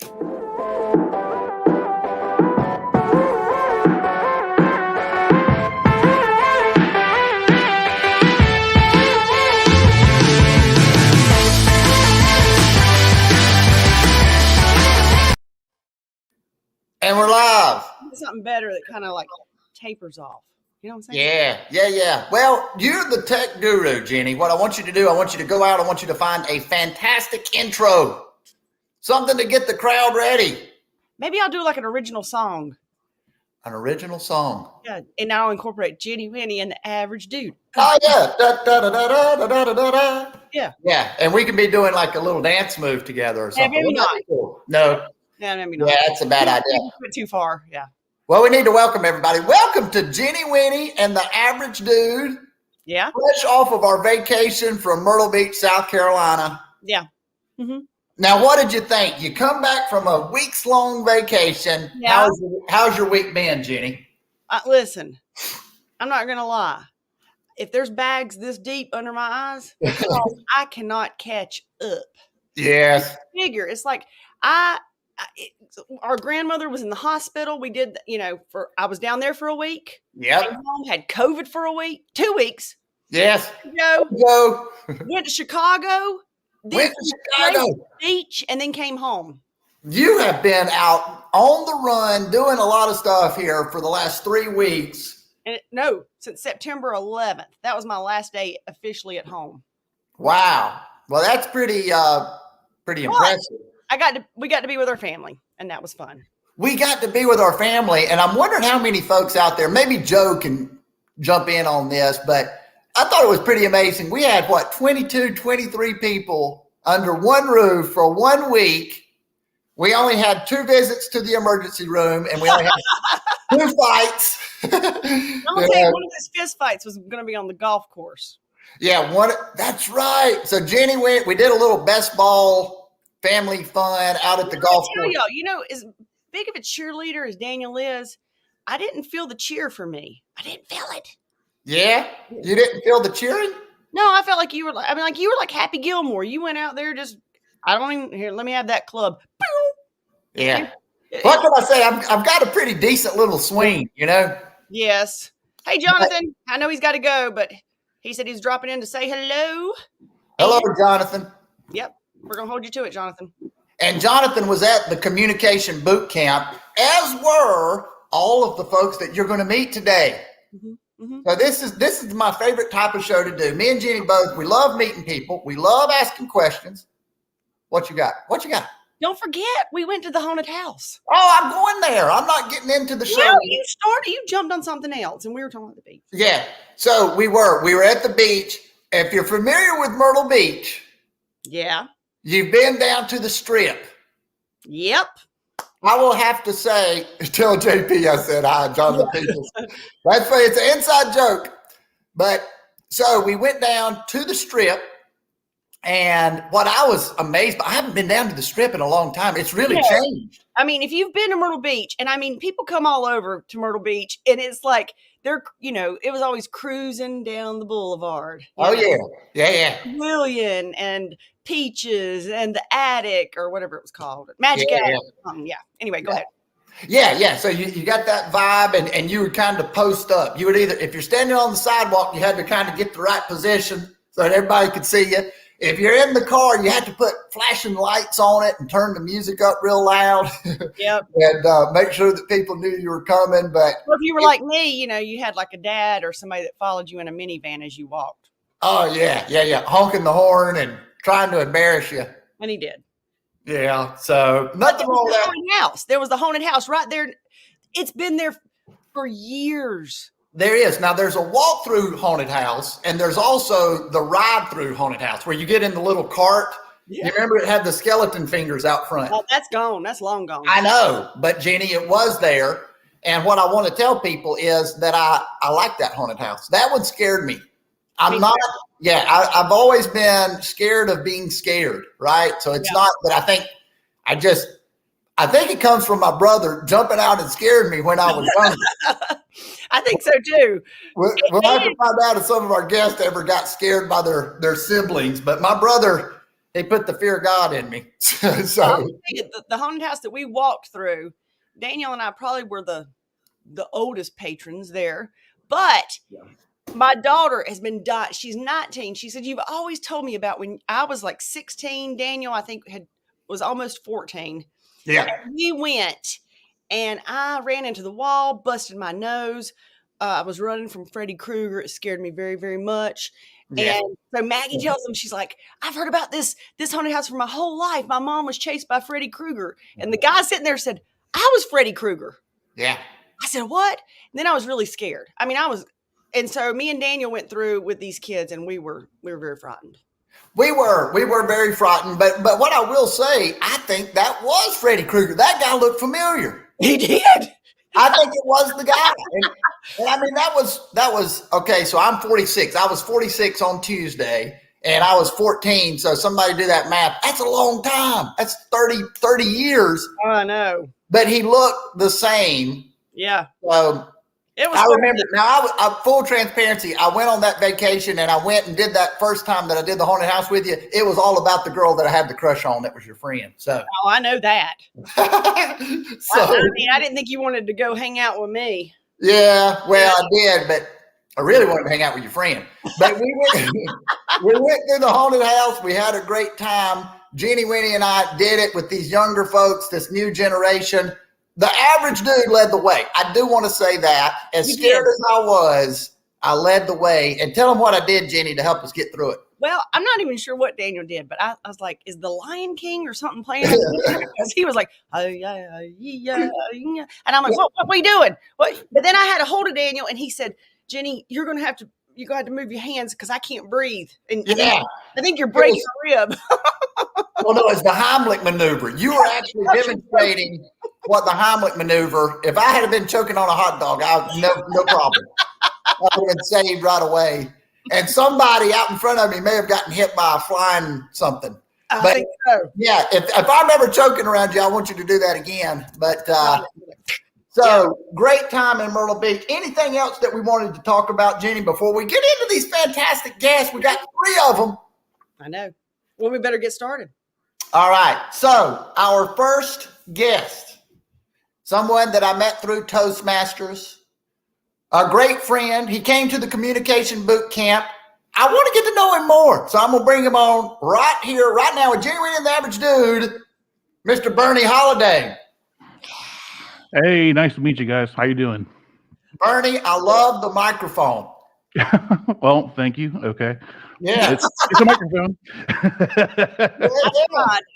And we're live. Something better that kind of like tapers off. You know what I'm saying? Yeah. Well, you're the tech guru, Jenny. What I want you to do, I want you to go out. I want you to find a fantastic intro, something to get the crowd ready. Maybe I'll do like an original song. An original song. Yeah, and I'll incorporate Jenny, Winny, and the average dude. Oh yeah, da, da, da, da, da, da, da, da. Yeah, and we can be doing like a little dance move together or something. Yeah, maybe not. Cool. No. Yeah, maybe not. Yeah, that's a bad idea. Went too far. Yeah. Well, we need to welcome everybody. Welcome to Jenny, Winny, and the average dude. Yeah. Fresh off of our vacation from Myrtle Beach, South Carolina. Yeah. Mm-hmm. Now, what did you think? You come back from a weeks-long vacation. Yeah. How's your week been, Jenny? Listen, I'm not gonna lie. If there's bags this deep under my eyes, I cannot catch up. Yes. Figure it's like our grandmother was in the hospital. We did, I was down there for a week. Yep. Came home, had COVID for a week, 2 weeks. Yes. Go. Went to Chicago. Went to Chicago. Beach, and then came home. You have been out on the run doing a lot of stuff here for the last 3 weeks. No, since September 11th. That was my last day officially at home. Wow. Well, that's pretty impressive. We got to be with our family, and that was fun. We got to be with our family, and I'm wondering how many folks out there, maybe Joe can jump in on this, but I thought it was pretty amazing. We had, 22, 23 people under one roof for 1 week. We only had 2 visits to the emergency room, and we only had 2 fights. I'm going to tell you, one of those fist fights was going to be on the golf course. Yeah, that's right. So Jenny we did a little best ball family fun out at the golf course. Y'all, as big of a cheerleader as Daniel is, I didn't feel the cheer for me. I didn't feel it. Yeah? You didn't feel the cheering? No, I felt like you were like Happy Gilmore. You went out there here, let me have that club. Yeah. What can I say? I've got a pretty decent little swing, Yes. Hey, Jonathan, I know he's got to go, but he said he's dropping in to say hello. Hello, Jonathan. Yep. We're going to hold you to it, Jonathan. And Jonathan was at the communication boot camp, as were all of the folks that you're going to meet today. Mm-hmm. Mm-hmm. So this is my favorite type of show to do. Me and Jenny both, we love meeting people. We love asking questions. What you got? Don't forget, we went to the haunted house. Oh, I'm going there. I'm not getting into the show. No, you jumped on something else, and we were talking about the beach. Yeah. So we were at the beach. If you're familiar with Myrtle Beach. Yeah. You've been down to the Strip. Yep. I will have to say, tell JP I said hi, Jonathan Peoples. That's funny. It's an inside joke. But so we went down to the Strip, and what I was amazed by, I haven't been down to the Strip in a long time. It's really changed. I mean, if you've been to Myrtle Beach, and people come all over to Myrtle Beach, and it's like it was always cruising down the boulevard. Oh, yeah. William and Peaches and the Attic or whatever it was called. Magic Attic. Yeah. Anyway, go ahead. Yeah. So you got that vibe, and you would kind of post up. You would either, if you're standing on the sidewalk, you had to kind of get the right position so that everybody could see you. If you're in the car, you had to put flashing lights on it and turn the music up real loud. Yep. And make sure that people knew you were coming. But if you were like me, you had like a dad or somebody that followed you in a minivan as you walked. Oh, yeah. Honking the horn and trying to embarrass you. And he did. Yeah. So nothing wrong with that. There was the haunted house right there. It's been there for years. There is. Now, there's a walk-through haunted house, and there's also the ride-through haunted house where you get in the little cart. Yeah. You remember it had the skeleton fingers out front. Oh, that's gone. That's long gone. I know. But, Jenny, it was there. And what I want to tell people is that I like that haunted house. That one scared me. I've always been scared of being scared, right? So it's not that I think it comes from my brother jumping out and scared me when I was younger. I think so too. We'll have to find out if some of our guests ever got scared by their siblings. But my brother, He put the fear of God in me. Well, So I'll tell you, the haunted house that we walked through, Daniel and I probably were the oldest patrons there, but my daughter has been dying. She's 19. She said, "You've always told me about when I was like 16. Daniel, I think, was almost 14. yeah, And we went, and I ran into the wall, busted my nose. I was running from Freddy Krueger. It scared me very, very much. yeah. And so Maggie tells him, she's like, I've heard about this haunted house for my whole life. My mom was chased by Freddy Krueger. And the guy sitting there said, I was Freddy Krueger. Yeah. I said, what? And then I was really scared. I mean, and so me and Daniel went through with these kids, and we were very frightened. We were very frightened, but what I will say, I think that was Freddy Krueger. That guy looked familiar. He did. I think it was the guy. And I mean, that was okay. So I'm 46. I was 46 on Tuesday, and I was 14. So somebody do that math. That's a long time. That's 30 years. Oh, I know. But he looked the same. Yeah. It was. I remember. Now, I full transparency. I went on that vacation, and I went and did that first time that I did the haunted house with you. It was all about the girl that I had the crush on. That was your friend. So. Oh, I know that. So, I mean, I didn't think you wanted to go hang out with me. Yeah, well, I did, but I really wanted to hang out with your friend. But we went through the haunted house. We had a great time. Jenny, Winny, and I did it with these younger folks, this new generation. The average dude led the way. I do want to say that. As scared as I was, I led the way. And tell them what I did, Jenny, to help us get through it. Well, I'm not even sure what Daniel did, but I was like, is the Lion King or something playing? Because he was like, oh, yeah. And I'm like, what are we doing? What? But then I had a hold of Daniel, and he said, Jenny, you're going to have to move your hands because I can't breathe. And yeah. I think you're breaking a rib. Well, no, it's the Heimlich maneuver. You were actually demonstrating what the Heimlich maneuver. If I had been choking on a hot dog, no problem. I would have been saved right away. And somebody out in front of me may have gotten hit by a flying something. I think so. Yeah, if I'm ever choking around you, I want you to do that again. But great time in Myrtle Beach. Anything else that we wanted to talk about, Jenny, before we get into these fantastic guests? We got 3 of them. I know. Well, we better get started. All right. So our first guest, someone that I met through Toastmasters, a great friend. He came to the communication boot camp. I want to get to know him more. So I'm going to bring him on right here, right now with Jenny Winny and the Average Dude, Mr. Bernie Holiday. Hey, nice to meet you guys. How you doing? Bernie, I love the microphone. Well, thank you. Okay. Yeah. It's a microphone.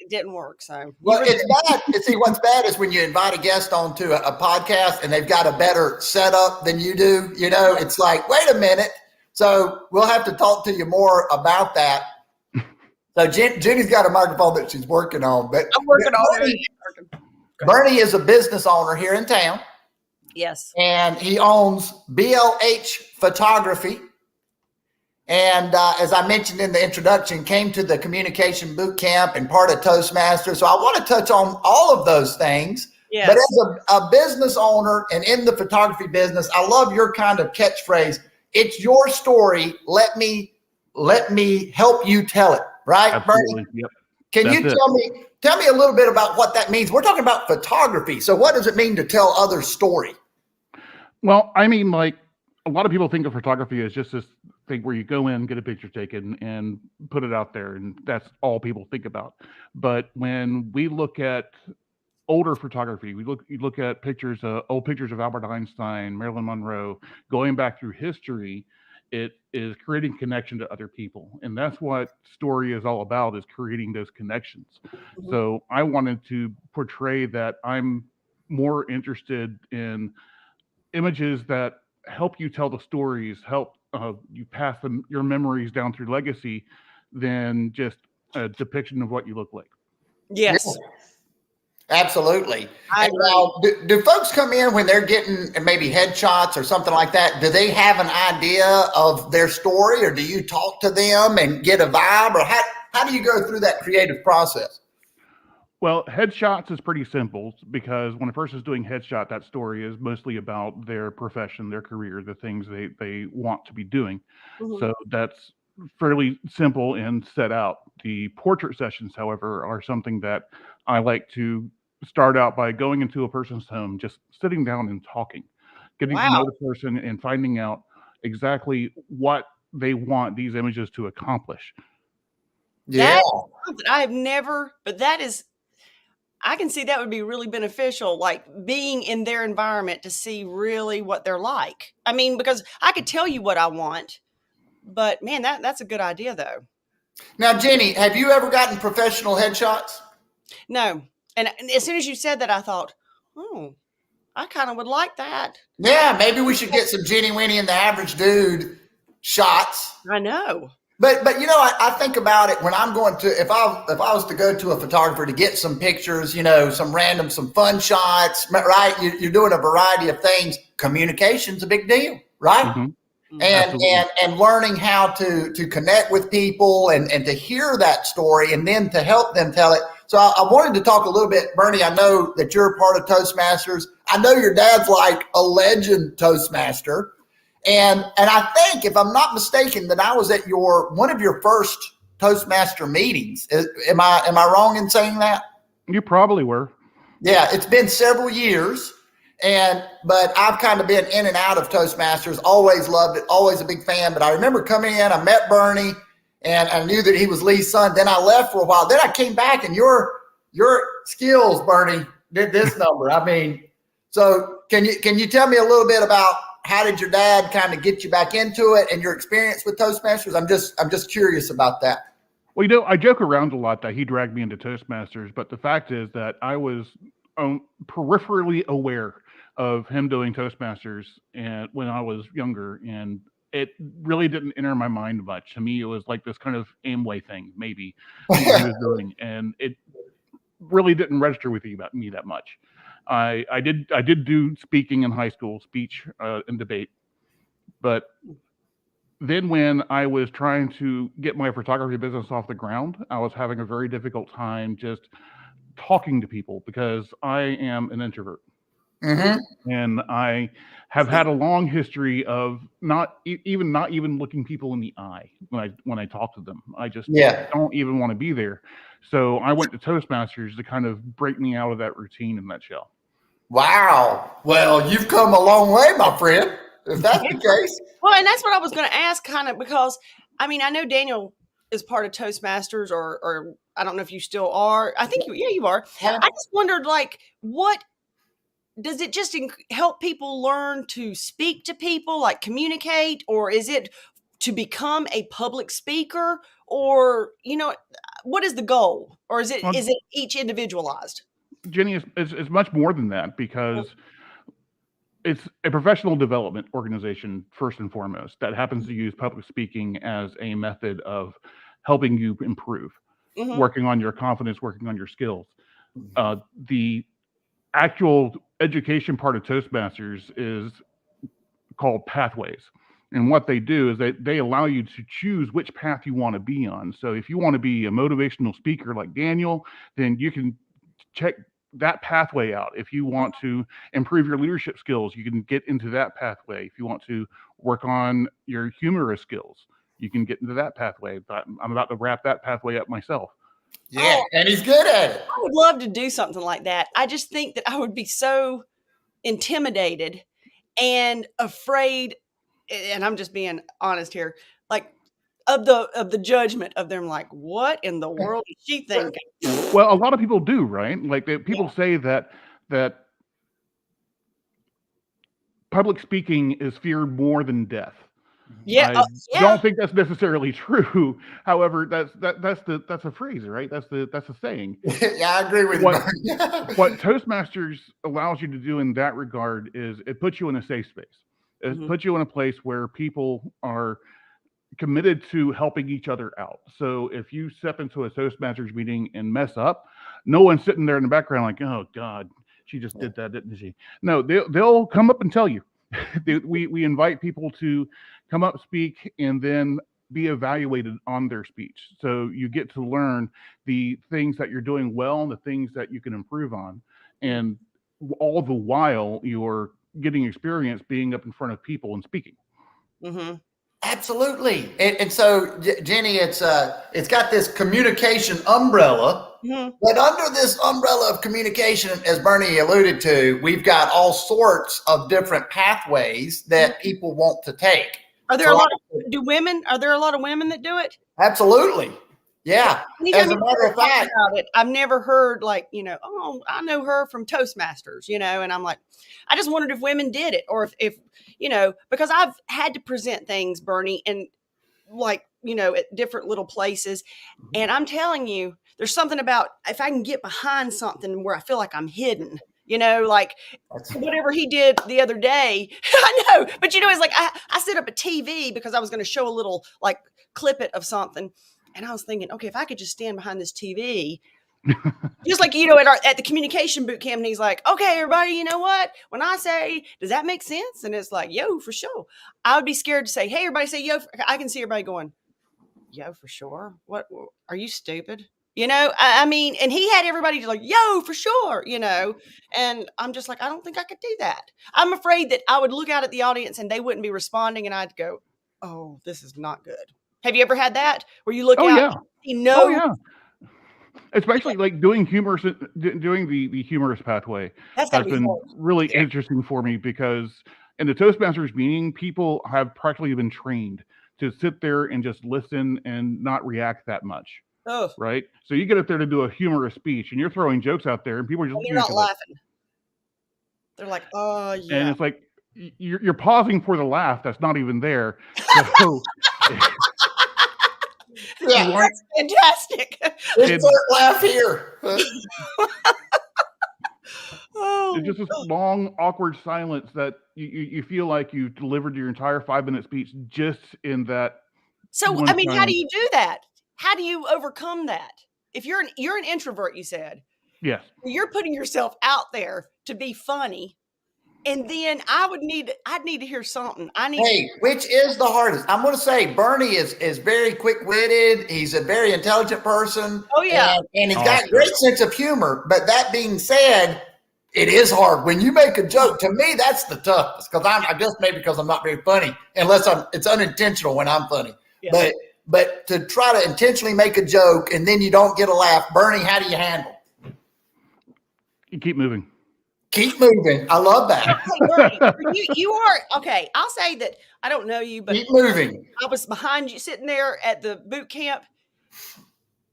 It didn't work. So well, it's bad. See, what's bad is when you invite a guest onto a podcast and they've got a better setup than you do. You know, it's like, wait a minute. So we'll have to talk to you more about that. So Jenny's got a microphone that she's working on. But I'm working on it. Bernie is a business owner here in town. Yes. And he owns BLH Photography. And as I mentioned in the introduction, came to the communication boot camp and part of Toastmasters. So I want to touch on all of those things. Yes. But as a business owner and in the photography business, I love your kind of catchphrase. It's your story. Let me help you tell it. Right, Absolutely. Bernie? Yep. Can you tell me a little bit about what that means? We're talking about photography. So what does it mean to tell others' story? Well, I mean, like a lot of people think of photography as just this thing where you go in, get a picture taken and put it out there. And that's all people think about. But when we look at older photography, you look at pictures, old pictures of Albert Einstein, Marilyn Monroe, going back through history, it is creating connection to other people. And that's what story is all about, is creating those connections. Mm-hmm. So I wanted to portray that I'm more interested in images that help you tell the stories, help you pass your memories down through legacy, than just a depiction of what you look like. Yes. Yeah. Absolutely. And now, do folks come in when they're getting maybe headshots or something like that? Do they have an idea of their story, or do you talk to them and get a vibe, or how do you go through that creative process? Well, headshots is pretty simple, because when a person is doing headshot, that story is mostly about their profession, their career, the things they want to be doing. Mm-hmm. So that's fairly simple and set out. The portrait sessions, however, are something that I like to start out by going into a person's home, just sitting down and talking, getting to Wow. know the person and finding out exactly what they want these images to accomplish. Yeah. That's something I have never, but that is, I can see that would be really beneficial, like being in their environment to see really what they're like. I mean, because I could tell you what I want, but man, that's a good idea though. Now, Jenny, have you ever gotten professional headshots? No. And as soon as you said that, I thought, oh, I kind of would like that. Yeah, maybe we should get some Jenny, Winny, and the average dude shots. I know. But you know, I think about it when I'm going to, if I was to go to a photographer to get some pictures, you know, some fun shots, right? You're doing a variety of things. Communication's a big deal, right? Mm-hmm. And learning how to connect with people and to hear that story and then to help them tell it. So I wanted to talk a little bit, Bernie. I know that you're a part of Toastmasters. I know your dad's like a legend Toastmaster. And I think, if I'm not mistaken, that I was at one of your first Toastmaster meetings. Am I wrong in saying that? You probably were. Yeah, it's been several years, but I've kind of been in and out of Toastmasters. Always loved it. Always a big fan. But I remember coming in. I met Bernie, and I knew that he was Lee's son. Then I left for a while. Then I came back, and your skills, Bernie, did this number. I mean, so can you tell me a little bit about how did your dad kind of get you back into it and your experience with Toastmasters? I'm just curious about that. Well, you know, I joke around a lot that he dragged me into Toastmasters, but the fact is that I was peripherally aware of him doing Toastmasters and when I was younger, and it really didn't enter my mind much. To me, it was like this kind of Amway thing, maybe, that he was doing, and it really didn't register with me that much. I did do speaking in high school, speech and debate, but then when I was trying to get my photography business off the ground, I was having a very difficult time just talking to people because I am an introvert. Mm-hmm. And I have had a long history of not even looking people in the eye when I talk to them. I just don't even want to be there. So I went to Toastmasters to kind of break me out of that routine in that shell. Wow. Well, you've come a long way, my friend, if that's the case. Well, and that's what I was going to ask, kind of, because, I mean, I know Daniel is part of Toastmasters, or I don't know if you still are. I think you are. Yeah. I just wondered, like, what does it just help people learn to speak to people, like communicate, or is it to become a public speaker, or, you know, what is the goal, or is it each individualized? Jenny, is much more than that, because it's a professional development organization, first and foremost, that happens to use public speaking as a method of helping you improve, working on your confidence, working on your skills. The actual education part of Toastmasters is called Pathways. And what they do is they allow you to choose which path you want to be on. So if you want to be a motivational speaker like Daniel, then you can check that pathway out. If you want to improve your leadership skills, you can get into that pathway. If you want to work on your humorous skills, you can get into that pathway. I'm about to wrap that pathway up myself. Yeah, and he's good at it. I would love to do something like that. I just think that I would be so intimidated and afraid, and I'm just being honest here, like of the judgment of them, like, what in the world is she thinking? Well, a lot of people do, right? Like people say that public speaking is feared more than death. Yeah, I don't think that's necessarily true. However, that's a phrase, right? That's a saying. Yeah, I agree with you. What Toastmasters allows you to do in that regard is it puts you in a safe space. It puts you in a place where people are committed to helping each other out. So if you step into a Toastmasters meeting and mess up, no one's sitting there in the background like, oh God, she just did that, didn't she? No, they'll come up and tell you. We invite people to come up, speak, and then be evaluated on their speech. So you get to learn the things that you're doing well and the things that you can improve on. And all the while you're getting experience being up in front of people and speaking. Mm-hmm. Absolutely. And so, Jenny, it's got this communication umbrella. Mhm. But under this umbrella of communication, as Bernie alluded to, we've got all sorts of different pathways that people want to take. Are there a lot of are there a lot of women that do it? Absolutely. Yeah. Anytime As a matter of fact, about it, I've never heard like, oh, I know her from Toastmasters, and I'm like, I just wondered if women did it or if because I've had to present things, Bernie, and like, at different little places. And I'm telling you, there's something about if I can get behind something where I feel like I'm hidden, like whatever he did the other day. I know, but it's like I set up a TV because I was going to show a little like clip it of something. And I was thinking, okay, if I could just stand behind this TV, just like, at the communication boot camp, and he's like, okay, everybody, you know what? When I say, does that make sense? And it's like, yo, for sure. I would be scared to say, hey, everybody say, yo. I can see everybody going, yo, for sure. What are you stupid? I mean, and he had everybody like, yo, for sure, and I'm just like, I don't think I could do that. I'm afraid that I would look out at the audience and they wouldn't be responding. And I'd go, oh, this is not good. Have you ever had that where you look out? Yeah. Oh, yeah. Especially like doing the humorous pathway That's has been really interesting for me because in the Toastmasters meeting, people have practically been trained to sit there and just listen and not react that much. Oh. Right. So you get up there to do a humorous speech and you're throwing jokes out there and people are just they're not laughing. They're like, oh, yeah. And it's like you're pausing for the laugh that's not even there. So yeah, that's fantastic. Insert laugh here. It's just this long, awkward silence that you feel like you delivered your entire 5-minute speech just in that. So, I mean, how do you do that? How do you overcome that? If you're an introvert, you said. Yes. You're putting yourself out there to be funny. And then I'd need to hear something. Which is the hardest? I'm going to say Bernie is very quick-witted. He's a very intelligent person. Oh, yeah. And he's got a great sense of humor. But that being said, it is hard. When you make a joke, to me, that's the toughest. Because I guess maybe because I'm not very funny, unless it's unintentional when I'm funny. Yeah. But to try to intentionally make a joke and then you don't get a laugh, Bernie, how do you handle? You keep moving. Keep moving. I love that. Bernie, you are okay. I'll say that I don't know you, but keep moving. I was behind you sitting there at the boot camp.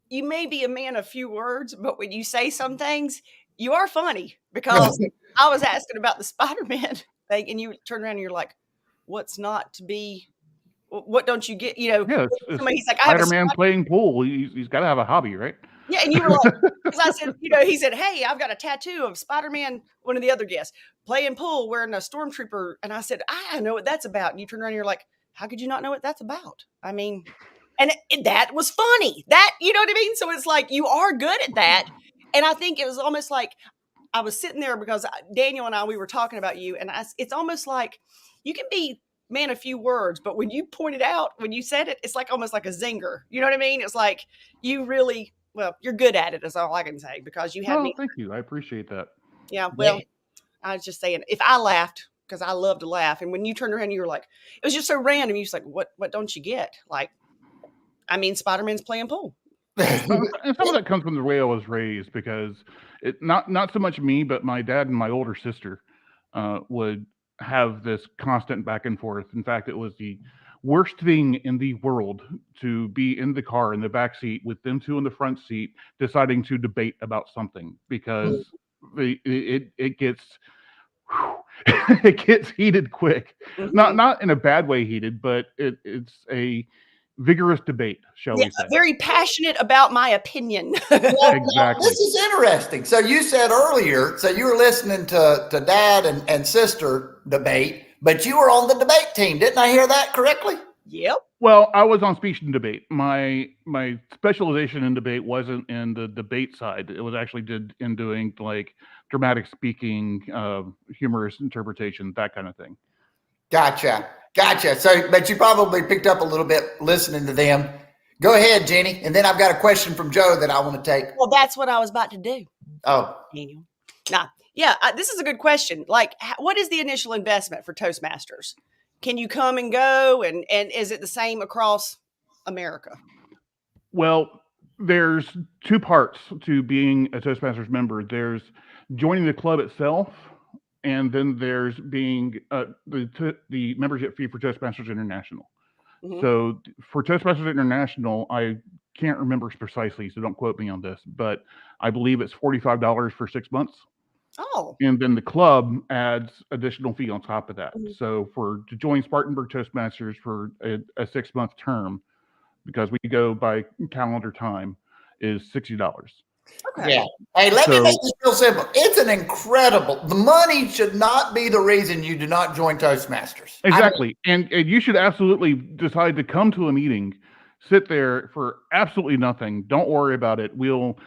You may be a man of few words, but when you say some things, you are funny because I was asking about the Spider-Man thing and you turn around and you're like, what's not to be? What don't you get? Yeah, somebody's like, Spider-Man playing pool. He's got to have a hobby, right? Yeah, and you were like, because I said, he said, hey, I've got a tattoo of Spider-Man, one of the other guests, playing pool, wearing a stormtrooper. And I said, I know what that's about. And you turn around and you're like, how could you not know what that's about? I mean, and that was funny. That, you know what I mean? So it's like, you are good at that. And I think it was almost like I was sitting there because Daniel and we were talking about you. And it's almost like you can be man a few words, but when you pointed out, when you said it, it's like almost like a zinger. You know what I mean? It's like you really... Well, you're good at it, is all I can say, because you had me. Thank you. I appreciate that. Yeah, well, I was just saying, if I laughed, because I love to laugh, and when you turned around, you were like, it was just so random. You was like, what don't you get? Like, I mean, Spider-Man's playing pool. And some of that comes from the way I was raised, because not so much me, but my dad and my older sister would have this constant back and forth. In fact, it was the worst thing in the world to be in the car in the back seat with them two in the front seat deciding to debate about something, because it gets it gets heated quick. Not in a bad way heated, but it's a vigorous debate, shall we say. Very passionate about my opinion. Exactly. This is interesting. So you said earlier, so you were listening to dad and sister debate, but you were on the debate team. Didn't I hear that correctly? Yep. Well, I was on speech and debate. My specialization in debate wasn't in the debate side. It was actually in doing like dramatic speaking, humorous interpretation, that kind of thing. Gotcha. So, but you probably picked up a little bit listening to them. Go ahead, Jenny. And then I've got a question from Joe that I want to take. Well, that's what I was about to do. Oh. Daniel. Nah. Yeah, this is a good question. Like, what is the initial investment for Toastmasters? can you come and go? And is it the same across America? Well, there's two parts to being a Toastmasters member. There's joining the club itself, and then there's being the membership fee for Toastmasters International. Mhm. So for Toastmasters International, I can't remember precisely, so don't quote me on this, but I believe it's $45 for 6 months. Oh, And then the club adds additional fee on top of that. Mhm. So to join Spartanburg Toastmasters for a 6-month term, because we go by calendar time, is $60. okay. Yeah. Hey, let me So- make this real simple. It's an incredible. The money should not be the reason you do not join Toastmasters. Exactly. And you should absolutely decide to come to a meeting, sit there for absolutely nothing. Don't worry about it. We'll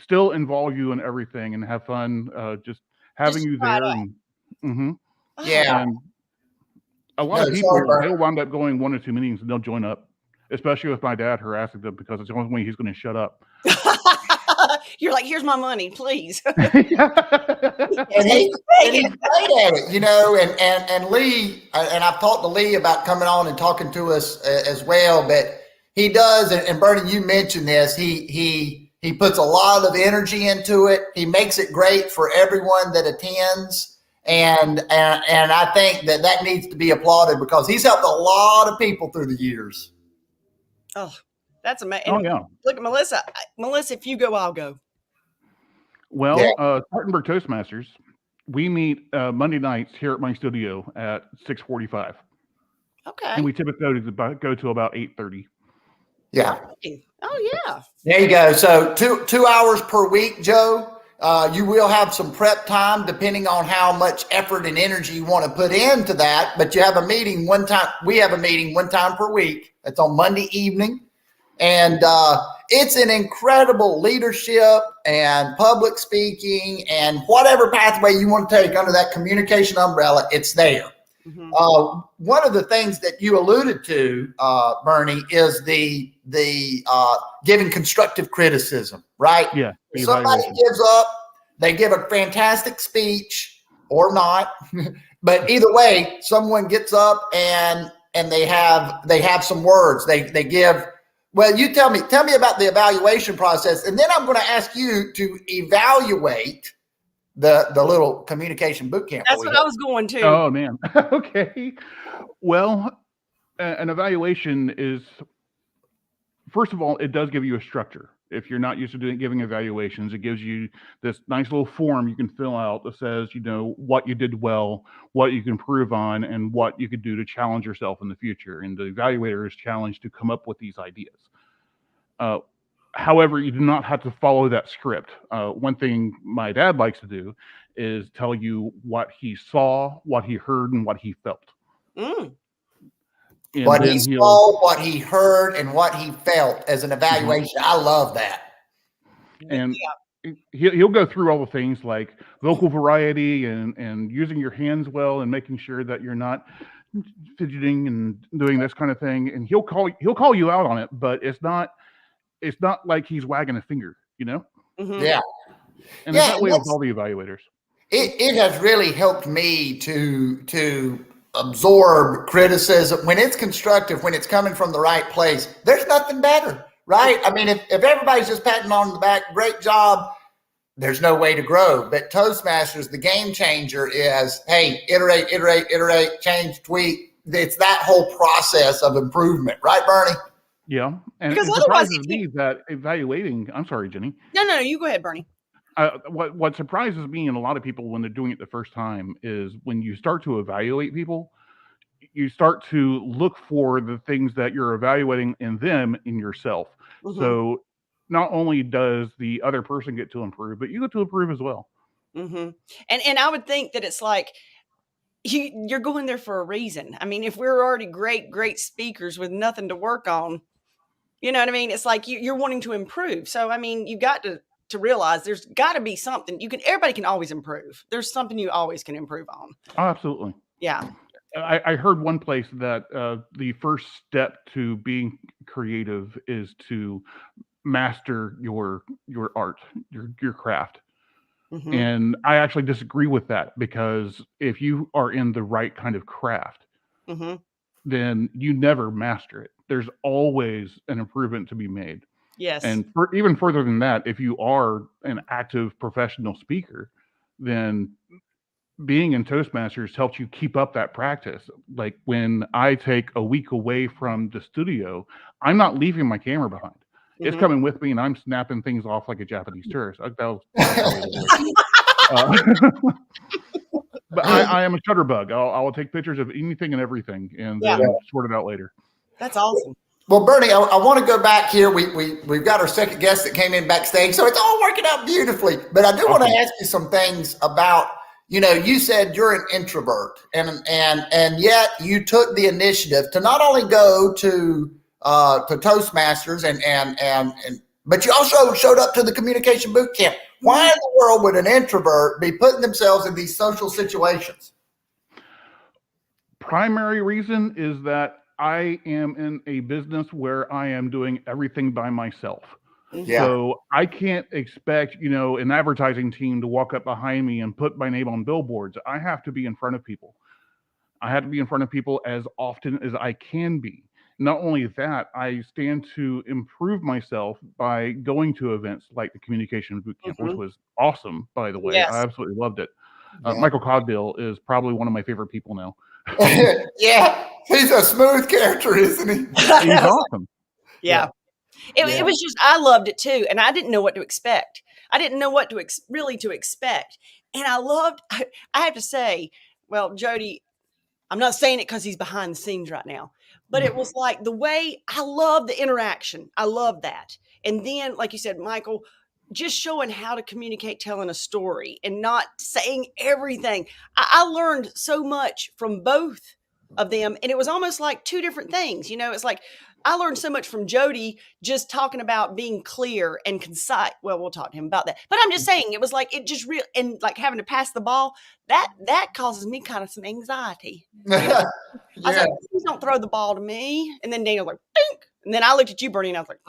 still involve you in everything and have fun just having Just you try there. it And, mhm. Oh, Yeah. And a lot No, of people, sorry, Bert. they'll wind up going 1 or 2 meetings and they'll join up, especially with my dad harassing them because it's the only way he's going to shut up. You're like, here's my money, please. And he's great at it, you know. And Lee, and I've talked to Lee about coming on and talking to us as well. But he does, and Bernie, you mentioned this. He puts a lot of energy into it. He makes it great for everyone that attends, and I think that needs to be applauded because he's helped a lot of people through the years. Oh, that's amazing. Oh, yeah. Look at Melissa. Melissa, if you go, I'll go. Well, Yeah. Spartanburg Toastmasters, we meet Monday nights here at my studio at 6:45, Okay. and we typically go to about 8:30. Yeah. Oh, yeah. There you go. So 2 hours per week, Joe. You will have some prep time depending on how much effort and energy you want to put into that. But you have a meeting one time. We have a meeting one time per week. It's on Monday evening. And it's an incredible leadership and public speaking and whatever pathway you want to take under that communication umbrella, it's there. Mhm. One of the things that you alluded to, Bernie, is the giving constructive criticism, right? Yeah. If somebody gives up, they give a fantastic speech or not, but either way, someone gets up and they have some words. They give. Well, you tell me about the evaluation process, and then I'm going to ask you to evaluate the little communication boot camp. That's what I was going to. Oh, man. Okay. Well, an evaluation is, first of all, it does give you a structure. If you're not used to giving evaluations, it gives you this nice little form you can fill out that says, what you did well, what you can improve on, and what you could do to challenge yourself in the future. And the evaluator is challenged to come up with these ideas. However, you do not have to follow that script. One thing my dad likes to do is tell you what he saw, what he heard, and what he felt. Mm. And what then he saw, what he heard, and what he felt as an evaluation. I love that. And he'll go through all the things like vocal variety and using your hands well and making sure that you're not fidgeting and doing this kind of thing. And he'll call you out on it, but it's not like he's wagging a finger, Mhm. Yeah. And it's that way with all the evaluators. It has really helped me to absorb criticism when it's constructive, when it's coming from the right place. There's nothing better, right? I mean, if everybody's just patting on the back, great job, there's no way to grow. But Toastmasters, the game changer is, hey, iterate, change, tweak. It's that whole process of improvement, right, Bernie? Yeah, and Because it otherwise surprises me that evaluating. I'm sorry, Jenny. No, you go ahead, Bernie. What surprises me and a lot of people when they're doing it the first time is when you start to evaluate people, you start to look for the things that you're evaluating in them in yourself. Mhm. So not only does the other person get to improve, but you get to improve as well. Mm-hmm. And I would think that it's like you're going there for a reason. I mean, if we're already great speakers with nothing to work on, you know what I mean? It's like you're wanting to improve. So, I mean, you got to realize there's got to be something everybody can always improve. There's something you always can improve on. Oh, absolutely. Yeah. I heard one place that the first step to being creative is to master your art, your craft. Mm-hmm. And I actually disagree with that because if you are in the right kind of craft, Mm-hmm. then you never master it. There's always an improvement to be made. Yes. And even further than that, if you are an active professional speaker, then being in Toastmasters helps you keep up that practice. Like when I take a week away from the studio, I'm not leaving my camera behind. It's coming with me, and I'm snapping things off like a Japanese tourist. That's the way it works. But I am a shutterbug. I will take pictures of anything and everything, and then sort it out later. That's awesome. Well, Bernie, I want to go back here. We've got our second guest that came in backstage, so it's all working out beautifully. But I do want to ask you some things about, you said you're an introvert, and yet you took the initiative to not only go to Toastmasters but you also showed up to the communication boot camp. Why in the world would an introvert be putting themselves in these social situations? Primary reason is that I am in a business where I am doing everything by myself. Yeah. So I can't expect, an advertising team to walk up behind me and put my name on billboards. I have to be in front of people. I have to be in front of people as often as I can be. Not only that, I stand to improve myself by going to events like the Communication Boot Camp, which was awesome, by the way. Yes. I absolutely loved it. Michael Cogdill is probably one of my favorite people now. Yeah, he's a smooth character, isn't he? He's awesome. Yeah. It was just, I loved it too. And I didn't know what to expect. I didn't know what to expect. And I have to say, well, Jody, I'm not saying it because he's behind the scenes right now, but it was like the way I love the interaction. I love that. And then, like you said, Michael, just showing how to communicate, telling a story and not saying everything. I learned so much from both of them. And it was almost like two different things. It's like I learned so much from Jody just talking about being clear and concise. Well, we'll talk to him about that. But I'm just saying, it was like it just real, and like having to pass the ball, that causes me kind of some anxiety. I was like, please don't throw the ball to me. And then Daniel was like, Dink. And then I looked at you, Bernie, and I was like,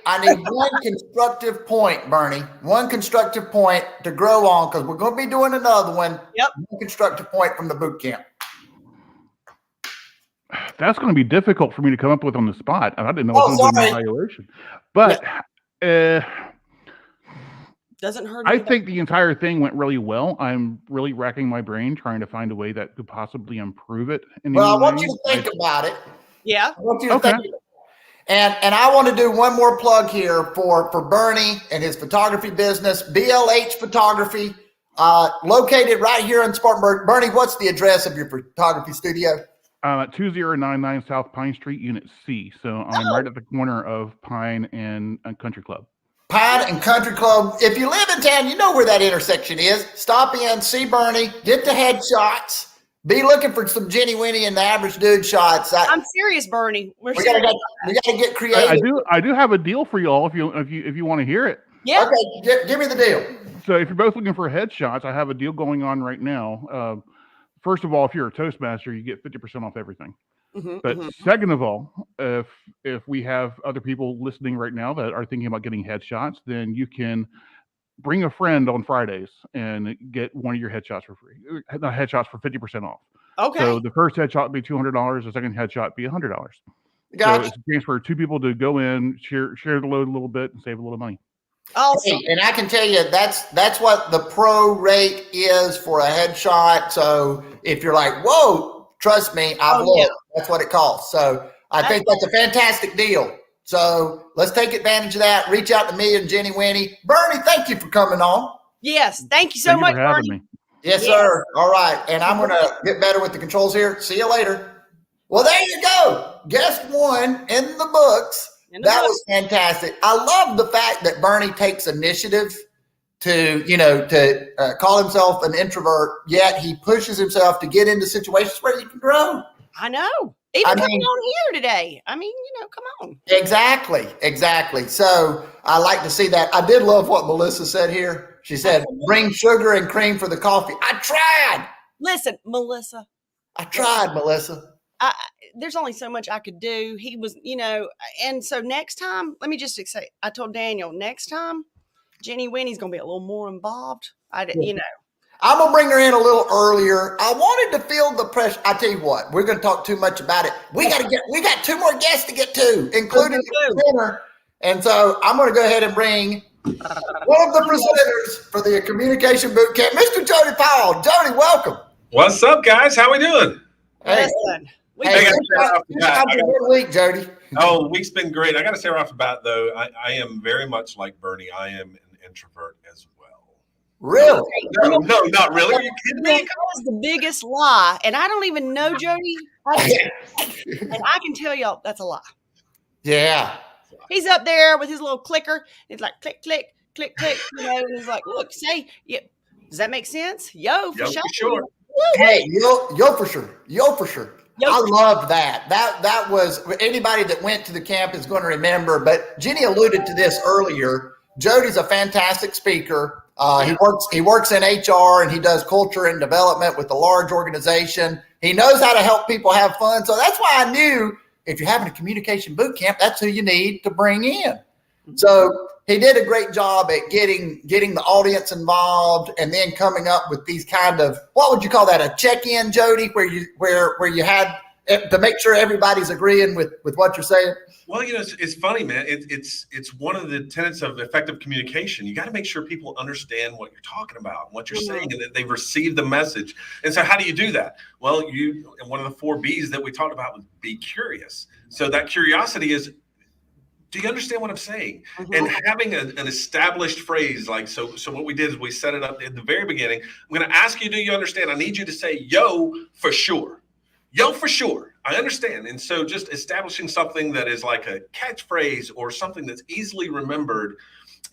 I need one constructive point, Bernie. One constructive point to grow on, because we're going to be doing another one. Yep. One constructive point from the boot camp. That's going to be difficult for me to come up with on the spot. I didn't know what was an evaluation. But doesn't hurt. I think the entire thing went really well. I'm really racking my brain trying to find a way that could possibly improve it. I want you to think about it. Yeah. I want you to think about it. And I want to do one more plug here for Bernie and his photography business, BLH Photography, located right here in Spartanburg. Bernie, what's the address of your photography studio? 2099 South Pine Street, Unit C. So I'm right at the corner of Pine and Country Club. Pine and Country Club. If you live in town, you know where that intersection is. Stop in, see Bernie, get the headshots. Be looking for some Jenny, Winny, and the Average Dude shots. I'm serious, Bernie. We gotta get creative. I do have a deal for you all if you want to hear it. Yeah. Okay, give me the deal. So if you're both looking for headshots, I have a deal going on right now. First of all, if you're a Toastmaster, you get 50% off everything. But second of all, if we have other people listening right now that are thinking about getting headshots, then you can bring a friend on Fridays and get one of your headshots for free. Not headshots for 50% off. Okay. So the first headshot would be $200. The second headshot would be $100. Gotcha. So it's a chance for two people to go in, share the load a little bit, and save a little money. Awesome. And I can tell you that's what the pro rate is for a headshot. So if you're like, whoa, trust me, I've looked. That's what it costs. So I think that's a fantastic deal. So let's take advantage of that. Reach out to me and Jenny, Winny. Bernie, thank you for coming on. Yes, thank you so much, for having Bernie. me. Yes, sir. All right. And I'm going to get better with the controls here. See you later. Well, there you go. Guest one in the books. That was fantastic. I love the fact that Bernie takes initiative to call himself an introvert, yet he pushes himself to get into situations where you can grow. I know. Even coming on here today. I mean, come on. Exactly. So I like to see that. I did love what Melissa said here. She said, bring sugar and cream for the coffee. I tried. Listen, Melissa. I tried, Melissa. There's only so much I could do. He was, and so next time, let me just say, I told Daniel, next time, Jenny Winnie's going to be a little more involved. I'm gonna bring her in a little earlier. I wanted to feel the pressure. I tell you what, we're gonna talk too much about it. We got 2 more guests to get to, including the presenter. And so I'm gonna go ahead and bring one of the presenters for the communication boot camp, Mr. Jody Powell. Jody, welcome. What's up, guys? How we doing? Hey, Listen, good week, Jody. Oh, the week's been great. I got to say right off the bat, though, I am very much like Bernie. I am an introvert as well. Really? No, not really. Are you kidding me? that was the biggest lie, and I don't even know Jody. And I can tell y'all that's a lie. Yeah. He's up there with his little clicker. He's like click, click, click, click. And he's like, look, say, yeah. Does that make sense? Yo, for sure. Hey, yo for sure. Yo for sure. I loved that. That was, anybody that went to the camp is going to remember, but Jenny alluded to this earlier. Jody's a fantastic speaker. He works in HR and he does culture and development with a large organization. He knows how to help people have fun. So that's why I knew if you're having a communication boot camp, that's who you need to bring in. So he did a great job at getting the audience involved and then coming up with these kind of, what would you call that? A check-in, Jody, where you had to make sure everybody's agreeing with what you're saying. Well, it's funny, man. It's one of the tenets of effective communication. You got to make sure people understand what you're talking about, what you're saying, and that they've received the message. And so how do you do that? Well, and one of the 4 B's that we talked about was be curious. So that curiosity is, do you understand what I'm saying? And having an established phrase, like, so what we did is we set it up at the very beginning. I'm going to ask you, do you understand? I need you to say, yo, for sure. Yo, for sure. I understand. And so just establishing something that is like a catchphrase or something that's easily remembered.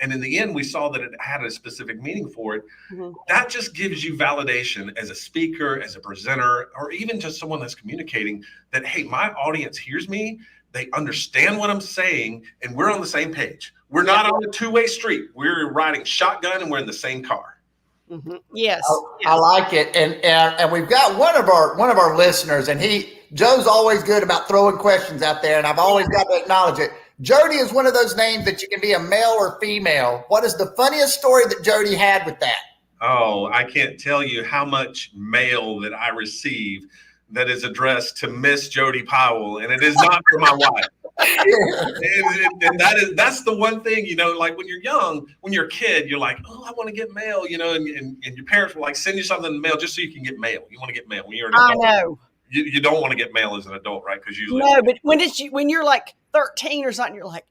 And in the end, we saw that it had a specific meaning for it. That just gives you validation as a speaker, as a presenter, or even just someone that's communicating that, hey, my audience hears me. They understand what I'm saying, and we're on the same page. We're not on a 2-way street. We're riding shotgun, and we're in the same car. Yes, I like it, and we've got one of our listeners, and Joe's always good about throwing questions out there, and I've always got to acknowledge it. Jody is one of those names that you can be a male or female. What is the funniest story that Jody had with that? Oh, I can't tell you how much mail that I receive that is addressed to Miss Jody Powell, and it is not for my wife. and that's the one thing, like when you're young, when you're a kid, you're like, oh, I want to get mail, and your parents will like send you something in the mail just so you can get mail. You want to get mail when you're an adult. I know. You don't want to get mail as an adult, right? Because usually but when you're like 13 or something, you're like,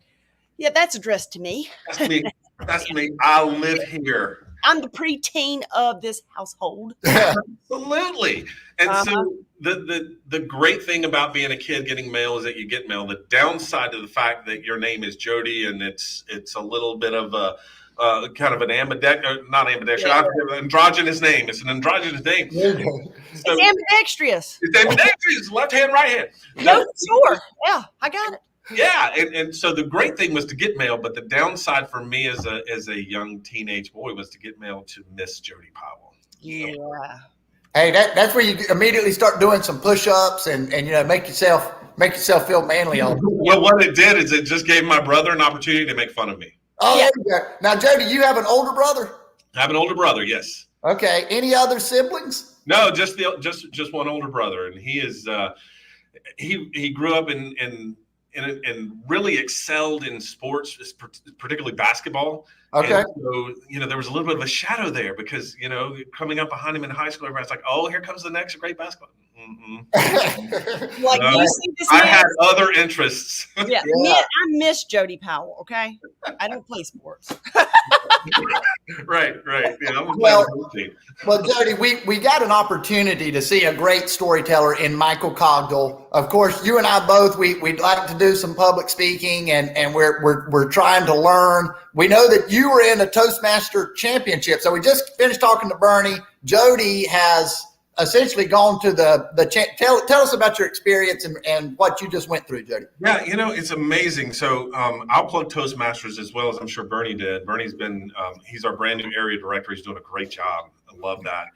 yeah, that's addressed to me. That's me. I live here. I'm the preteen of this household. Absolutely. And so the great thing about being a kid getting mail is that you get mail. The downside to the fact that your name is Jody and it's a little bit of a kind of an androgynous name. It's an androgynous name. It's ambidextrous. It's ambidextrous. Left hand, right hand. No, sure. Yeah, I got it. Yeah, and so the great thing was to get mail, but the downside for me as a young teenage boy was to get mail to Miss Jody Powell. Yeah. Hey, that's where you immediately start doing some push-ups and make yourself feel manly. Well, what it did is it just gave my brother an opportunity to make fun of me. Oh, yeah. There you go. Now, Jody, you have an older brother? I have an older brother, yes. Okay. Any other siblings? No, just one older brother, and he is he grew up and really excelled in sports, particularly basketball. Okay. And so, there was a little bit of a shadow there because, coming up behind him in high school, everybody's like, oh, here comes the next great basketball. Like, you see this I had other interests. Yeah. I miss Jody Powell, okay? I don't play sports. Right. Yeah, well, Jody, we got an opportunity to see a great storyteller in Michael Cogdill. Of course, you and I both, we'd like to do some public speaking, and we're trying to learn. We know that you were in a Toastmaster championship. So we just finished talking to Bernie. Jody has essentially gone to tell us about your experience and what you just went through, Jody. Yeah, it's amazing. So I'll plug Toastmasters as well as I'm sure Bernie did. Bernie's been, he's our brand new area director. He's doing a great job. I love that.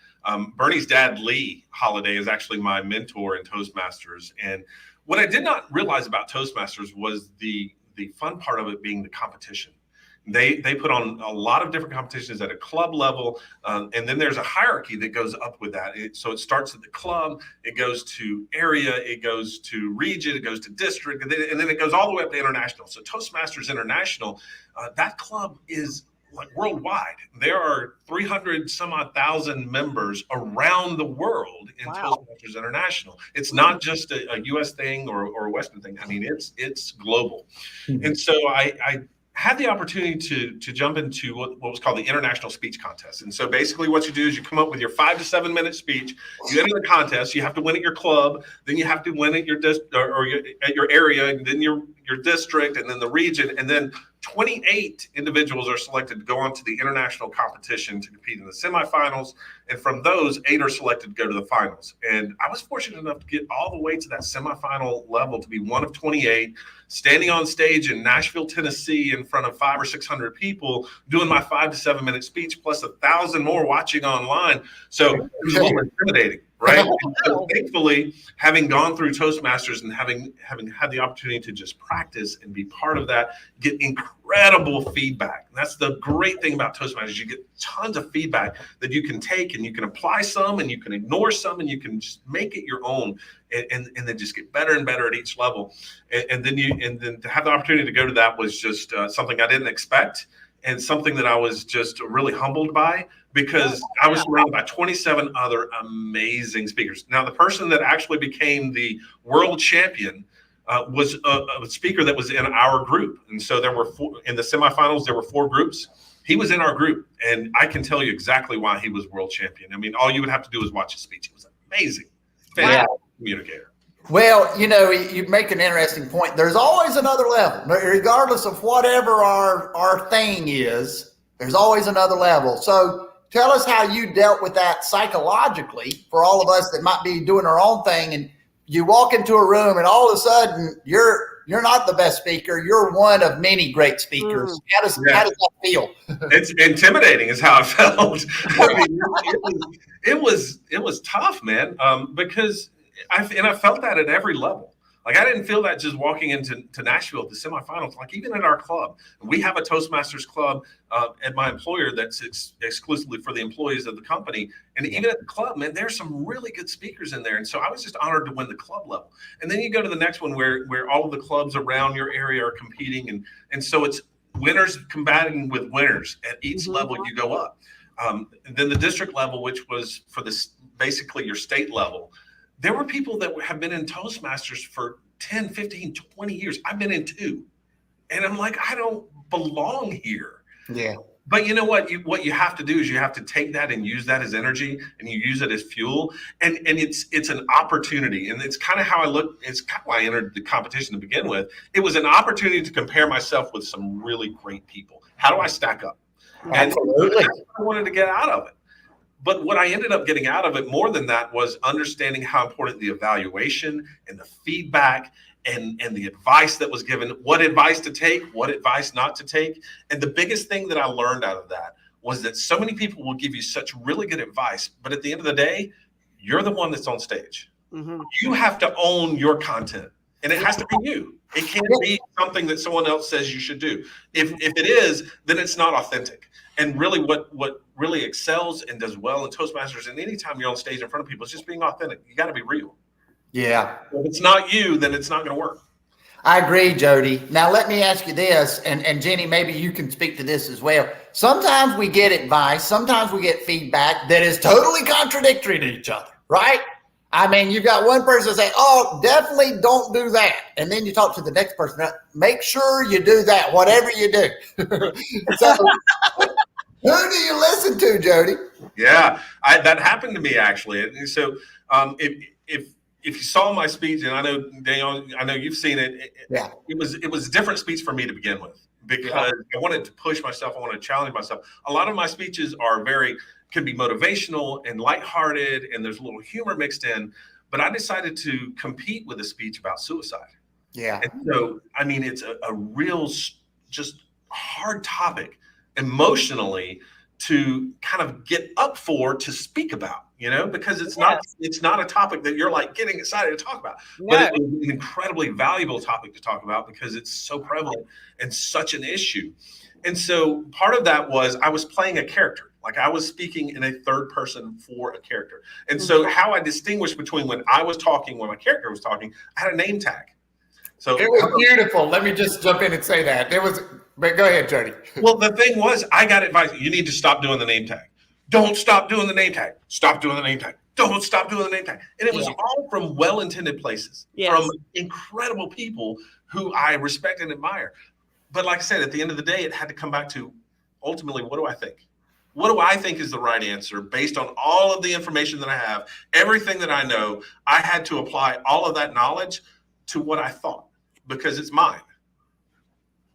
Bernie's dad, Lee Holiday, is actually my mentor in Toastmasters. And what I did not realize about Toastmasters was the fun part of it being the competition. They put on a lot of different competitions at a club level, and then there's a hierarchy that goes up with that. So it starts at the club, it goes to area, it goes to region, it goes to district, and then it goes all the way up to international. So Toastmasters International, that club is like worldwide. There are 300 some odd thousand members around the world in Toastmasters International. It's not just a US thing or a Western thing. I mean, it's global. And so I had the opportunity to jump into what was called the International Speech Contest. And so basically what you do is you come up with your 5 to 7 minute speech, you enter the contest, you have to win at your club, then you have to win at your at your area, and then your district, and then the region, and then 28 individuals are selected to go on to the international competition to compete in the semifinals. And from those, 8 are selected to go to the finals. And I was fortunate enough to get all the way to that semifinal level, to be one of 28, standing on stage in Nashville, Tennessee, in front of 500 or 600 people, doing my 5 to 7 minute speech, plus 1,000 more watching online. So it was a little intimidating, right? And so thankfully, having gone through Toastmasters and having had the opportunity to just practice and be part of that, get incredible feedback. And that's the great thing about Toastmasters. You get tons of feedback that you can take, and you can apply some, and you can ignore some, and you can just make it your own, and then just get better and better at each level. And then to have the opportunity to go to that was just something I didn't expect, and something that I was just really humbled by, because I was surrounded by 27 other amazing speakers. Now, the person that actually became the world champion was a speaker that was in our group. And so there were in the semifinals, there were 4 groups. He was in our group, and I can tell you exactly why he was world champion. I mean, all you would have to do is watch his speech. It was amazing. Fantastic communicator. Well, you make an interesting point. There's always another level, regardless of whatever our thing is. There's always another level. So tell us how you dealt with that psychologically for all of us that might be doing our own thing, and you walk into a room and all of a sudden you're not the best speaker. You're one of many great speakers. How does that feel? It's intimidating is how it felt. I mean, it was tough, man, because I felt that at every level. Like, I didn't feel that just walking into Nashville at the semifinals. Like, even at our club, we have a Toastmasters club at my employer that's exclusively for the employees of the company. And even at the club, man, there's some really good speakers in there. And so I was just honored to win the club level. And then you go to the next one where all of the clubs around your area are competing. And so it's winners combating with winners at each level you go up. And then the district level, which was for this basically your state level. There were people that have been in Toastmasters for 10, 15, 20 years. I've been in 2. And I'm like, I don't belong here. Yeah. But you know what? What you have to do is you have to take that and use that as energy, and you use it as fuel. And it's an opportunity. And it's kind of how I look. It's kind of why I entered the competition to begin with. It was an opportunity to compare myself with some really great people. How do I stack up? Absolutely. And that's what I wanted to get out of it. But what I ended up getting out of it more than that was understanding how important the evaluation and the feedback and the advice that was given, what advice to take, what advice not to take. And the biggest thing that I learned out of that was that so many people will give you such really good advice, but at the end of the day, you're the one that's on stage. You have to own your content, and it has to be you. It can't be something that someone else says you should do. If it is, then it's not authentic. And really what really excels and does well in Toastmasters, and anytime you're on stage in front of people, it's just being authentic. You got to be real. Yeah. If it's not you, then it's not going to work. I agree, Jody. Now, let me ask you this, and Jenny, maybe you can speak to this as well. Sometimes we get advice, sometimes we get feedback that is totally contradictory to each other, right? I mean, you've got one person say, oh, definitely don't do that. And then you talk to the next person, make sure you do that, whatever you do. So, who do you listen to, Jody? Yeah, that happened to me, actually. And so if you saw my speech, and I know, Daniel, I know you've seen it, it was a different speech for me to begin with, because I wanted to push myself. I wanted to challenge myself. A lot of my speeches can be motivational and lighthearted, and there's a little humor mixed in, but I decided to compete with a speech about suicide. Yeah. And so, I mean, it's a real just hard topic emotionally to kind of get up for, to speak about, because it's not a topic that you're like getting excited to talk about, but it's an incredibly valuable topic to talk about because it's so prevalent and such an issue. And so part of that was I was playing a character. Like I was speaking in a third person for a character. And so how I distinguished between when I was talking, when my character was talking, I had a name tag. So it was beautiful. Let me just jump in and say that. But go ahead, Jody. Well, the thing was, I got advice. You need to stop doing the name tag. Don't stop doing the name tag. Stop doing the name tag. Don't stop doing the name tag. And it was all from well-intended places, from incredible people who I respect and admire. But like I said, at the end of the day, it had to come back to ultimately, what do I think? What do I think is the right answer based on all of the information that I have, everything that I know? I had to apply all of that knowledge to what I thought because it's mine.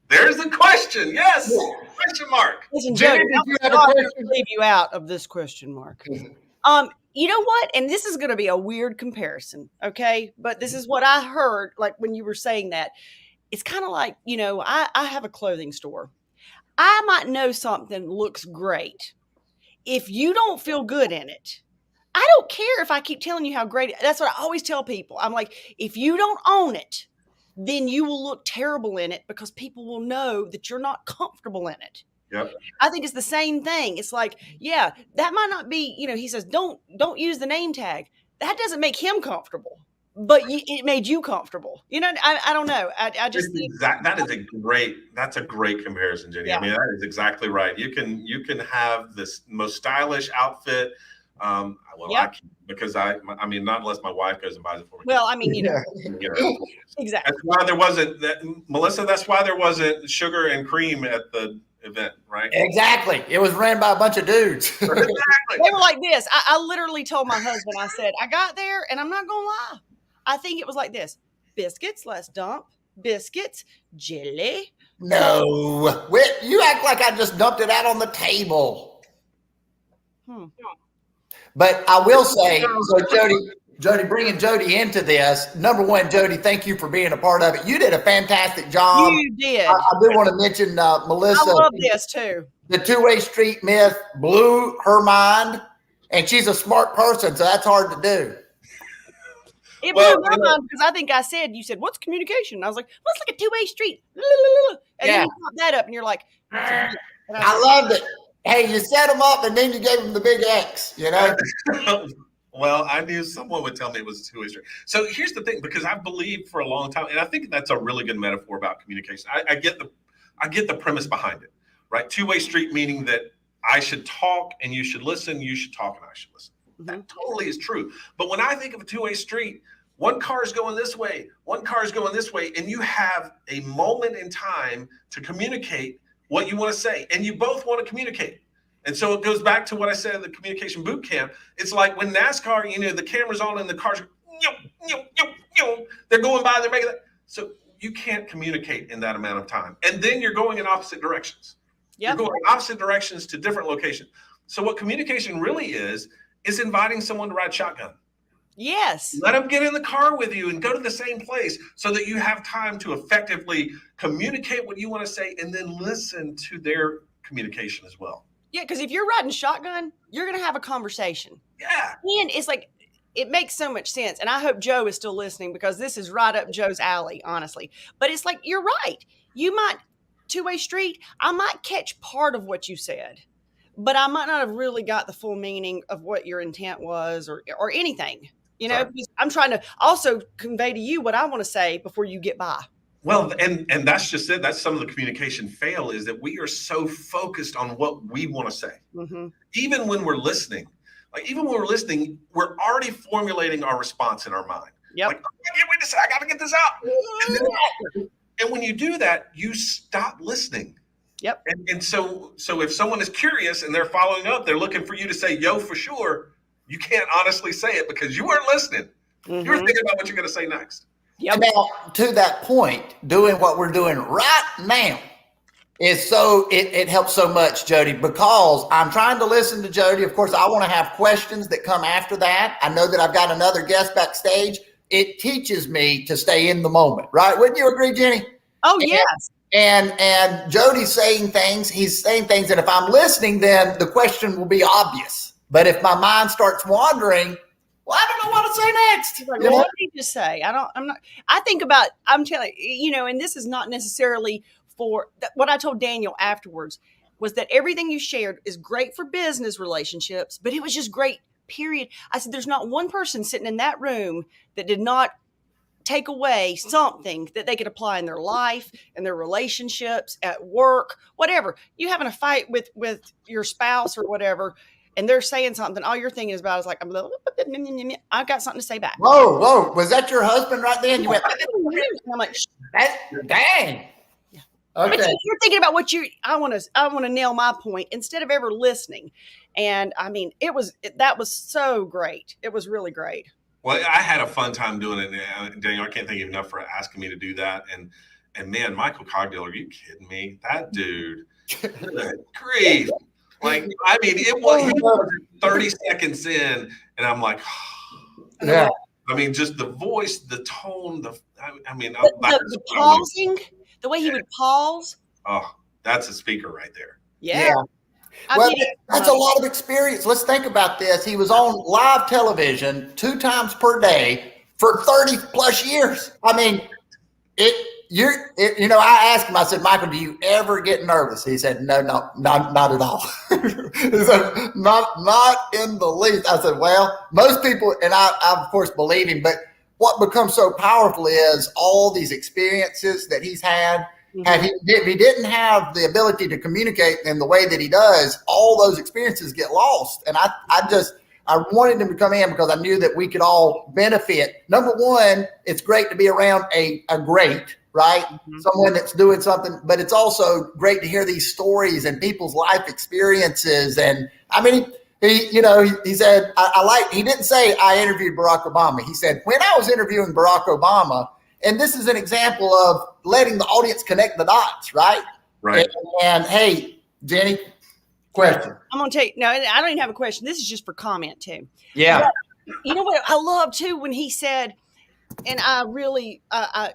There's the question. Yes. Question mark. Listen, Jenny, Jody, did you have a question? leave you out of this question mark. You know what? And this is going to be a weird comparison, okay? But this is what I heard, like when you were saying that. It's kind of like, you know, I have a clothing store. I might know something looks great. If you don't feel good in it, I don't care if I keep telling you how great. That's what I always tell people. I'm like, if you don't own it, then you will look terrible in it because people will know that you're not comfortable in it. Yep. I think it's the same thing. It's like, yeah, that might not be, you know, he says, don't use the name tag. That doesn't make him comfortable, but it made you comfortable. You know, I don't know. I just think that's a great comparison, Jenny. Yeah. I mean, that is exactly right. You can have this most stylish outfit. Because I mean, not unless my wife goes and buys it for me. Well, I mean, you know, exactly. That's why there wasn't Melissa. That's why there wasn't sugar and cream at the event, right? Exactly. It was ran by a bunch of dudes. Exactly. They were like this. I literally told my husband, I said, I got there and I'm not going to lie. I think it was like this. Biscuits, let's dump. Biscuits, jelly. No. You act like I just dumped it out on the table. But I will say, so Jody, bringing Jody into this, number one, Jody, thank you for being a part of it. You did a fantastic job. You did. I do want to mention Melissa. I love this too. The two-way street myth blew her mind, and she's a smart person, so that's hard to do. It blew my mind because I think you said, what's communication? And I was like, well, it's like a two-way street. And then you pop that up and you're like, I loved it. Hey, you set them up and then you gave them the big X, you know? Well, I knew someone would tell me it was a two-way street. So here's the thing, because I believed for a long time, and I think that's a really good metaphor about communication. I get the premise behind it, right? Two-way street meaning that I should talk and you should listen, you should talk and I should listen. That totally is true. But when I think of a two-way street, one car is going this way, one car is going this way, and you have a moment in time to communicate what you want to say, and you both want to communicate. And so it goes back to what I said in the communication boot camp. It's like when NASCAR, you know, the camera's on and the cars, they're going by, they're making that. So you can't communicate in that amount of time. And then you're going in opposite directions. Yep. You're going in opposite directions to different locations. So what communication really is inviting someone to ride shotgun. Yes. Let them get in the car with you and go to the same place so that you have time to effectively communicate what you want to say and then listen to their communication as well. Yeah, because if you're riding shotgun, you're going to have a conversation. Yeah. And it's like, it makes so much sense. And I hope Joe is still listening because this is right up Joe's alley, honestly. But it's like, you're right. You might, two-way street, I might catch part of what you said, but I might not have really got the full meaning of what your intent was or anything. You know, I'm trying to also convey to you what I want to say before you get by. Well, and that's just it. That's some of the communication fail is that we are so focused on what we want to say. Mm-hmm. Even when we're listening, we're already formulating our response in our mind. Yep. Like, I can't wait to say, I got to get this out. And when you do that, you stop listening. Yep. And so if someone is curious and they're following up, they're looking for you to say, yo, for sure. You can't honestly say it because you weren't listening. Mm-hmm. You're thinking about what you're going to say next. Yep. Now, to that point, doing what we're doing right now is so it helps so much, Jody, because I'm trying to listen to Jody. Of course, I want to have questions that come after that. I know that I've got another guest backstage. It teaches me to stay in the moment, right? Wouldn't you agree, Jenny? Oh, yes. And Jody's saying things. He's saying things. And if I'm listening, then the question will be obvious. But if my mind starts wandering, well, I don't know what to say next. Like, what did you say? I'm telling you, and this is not necessarily for what I told Daniel afterwards was that everything you shared is great for business relationships, but it was just great, period. I said, there's not one person sitting in that room that did not take away something that they could apply in their life and their relationships, at work, whatever. You having a fight with your spouse or whatever, and they're saying something, all you're thinking about is like, I've got something to say back. Whoa. Was that your husband right then? You went, I'm like, dang. but Okay. you're thinking about what I want to nail my point instead of ever listening. And I mean, that was so great. It was really great. Well, I had a fun time doing it, Daniel. I can't thank you enough for asking me to do that. And man, Michael Cogdill, are you kidding me? That dude, good grief. Like, I mean, he was 30 seconds in, and I'm like, Yeah. I mean, just the voice, the tone, the pausing, the way he would pause. Oh, that's a speaker right there. Yeah. Well, that's a lot of experience. Let's think about this. He was on live television 2 times per day for 30 plus years. I mean, I asked him, I said, Michael, do you ever get nervous? He said, no, not at all. He said, not in the least. I said, well, most people, and I of course believe him, but what becomes so powerful is all these experiences that he's had. Mm-hmm. If he didn't have the ability to communicate in the way that he does, all those experiences get lost. And I wanted him to come in because I knew that we could all benefit. Number one, it's great to be around a great, right? Mm-hmm. Someone that's doing something, but it's also great to hear these stories and people's life experiences. And I mean, he said, he didn't say I interviewed Barack Obama. He said, when I was interviewing Barack Obama, and this is an example of letting the audience connect the dots, right? Right. And hey, Jenny, question. I'm going to take, no, I don't even have a question. This is just for comment too. Yeah. But you know what I love too, when he said, and I really,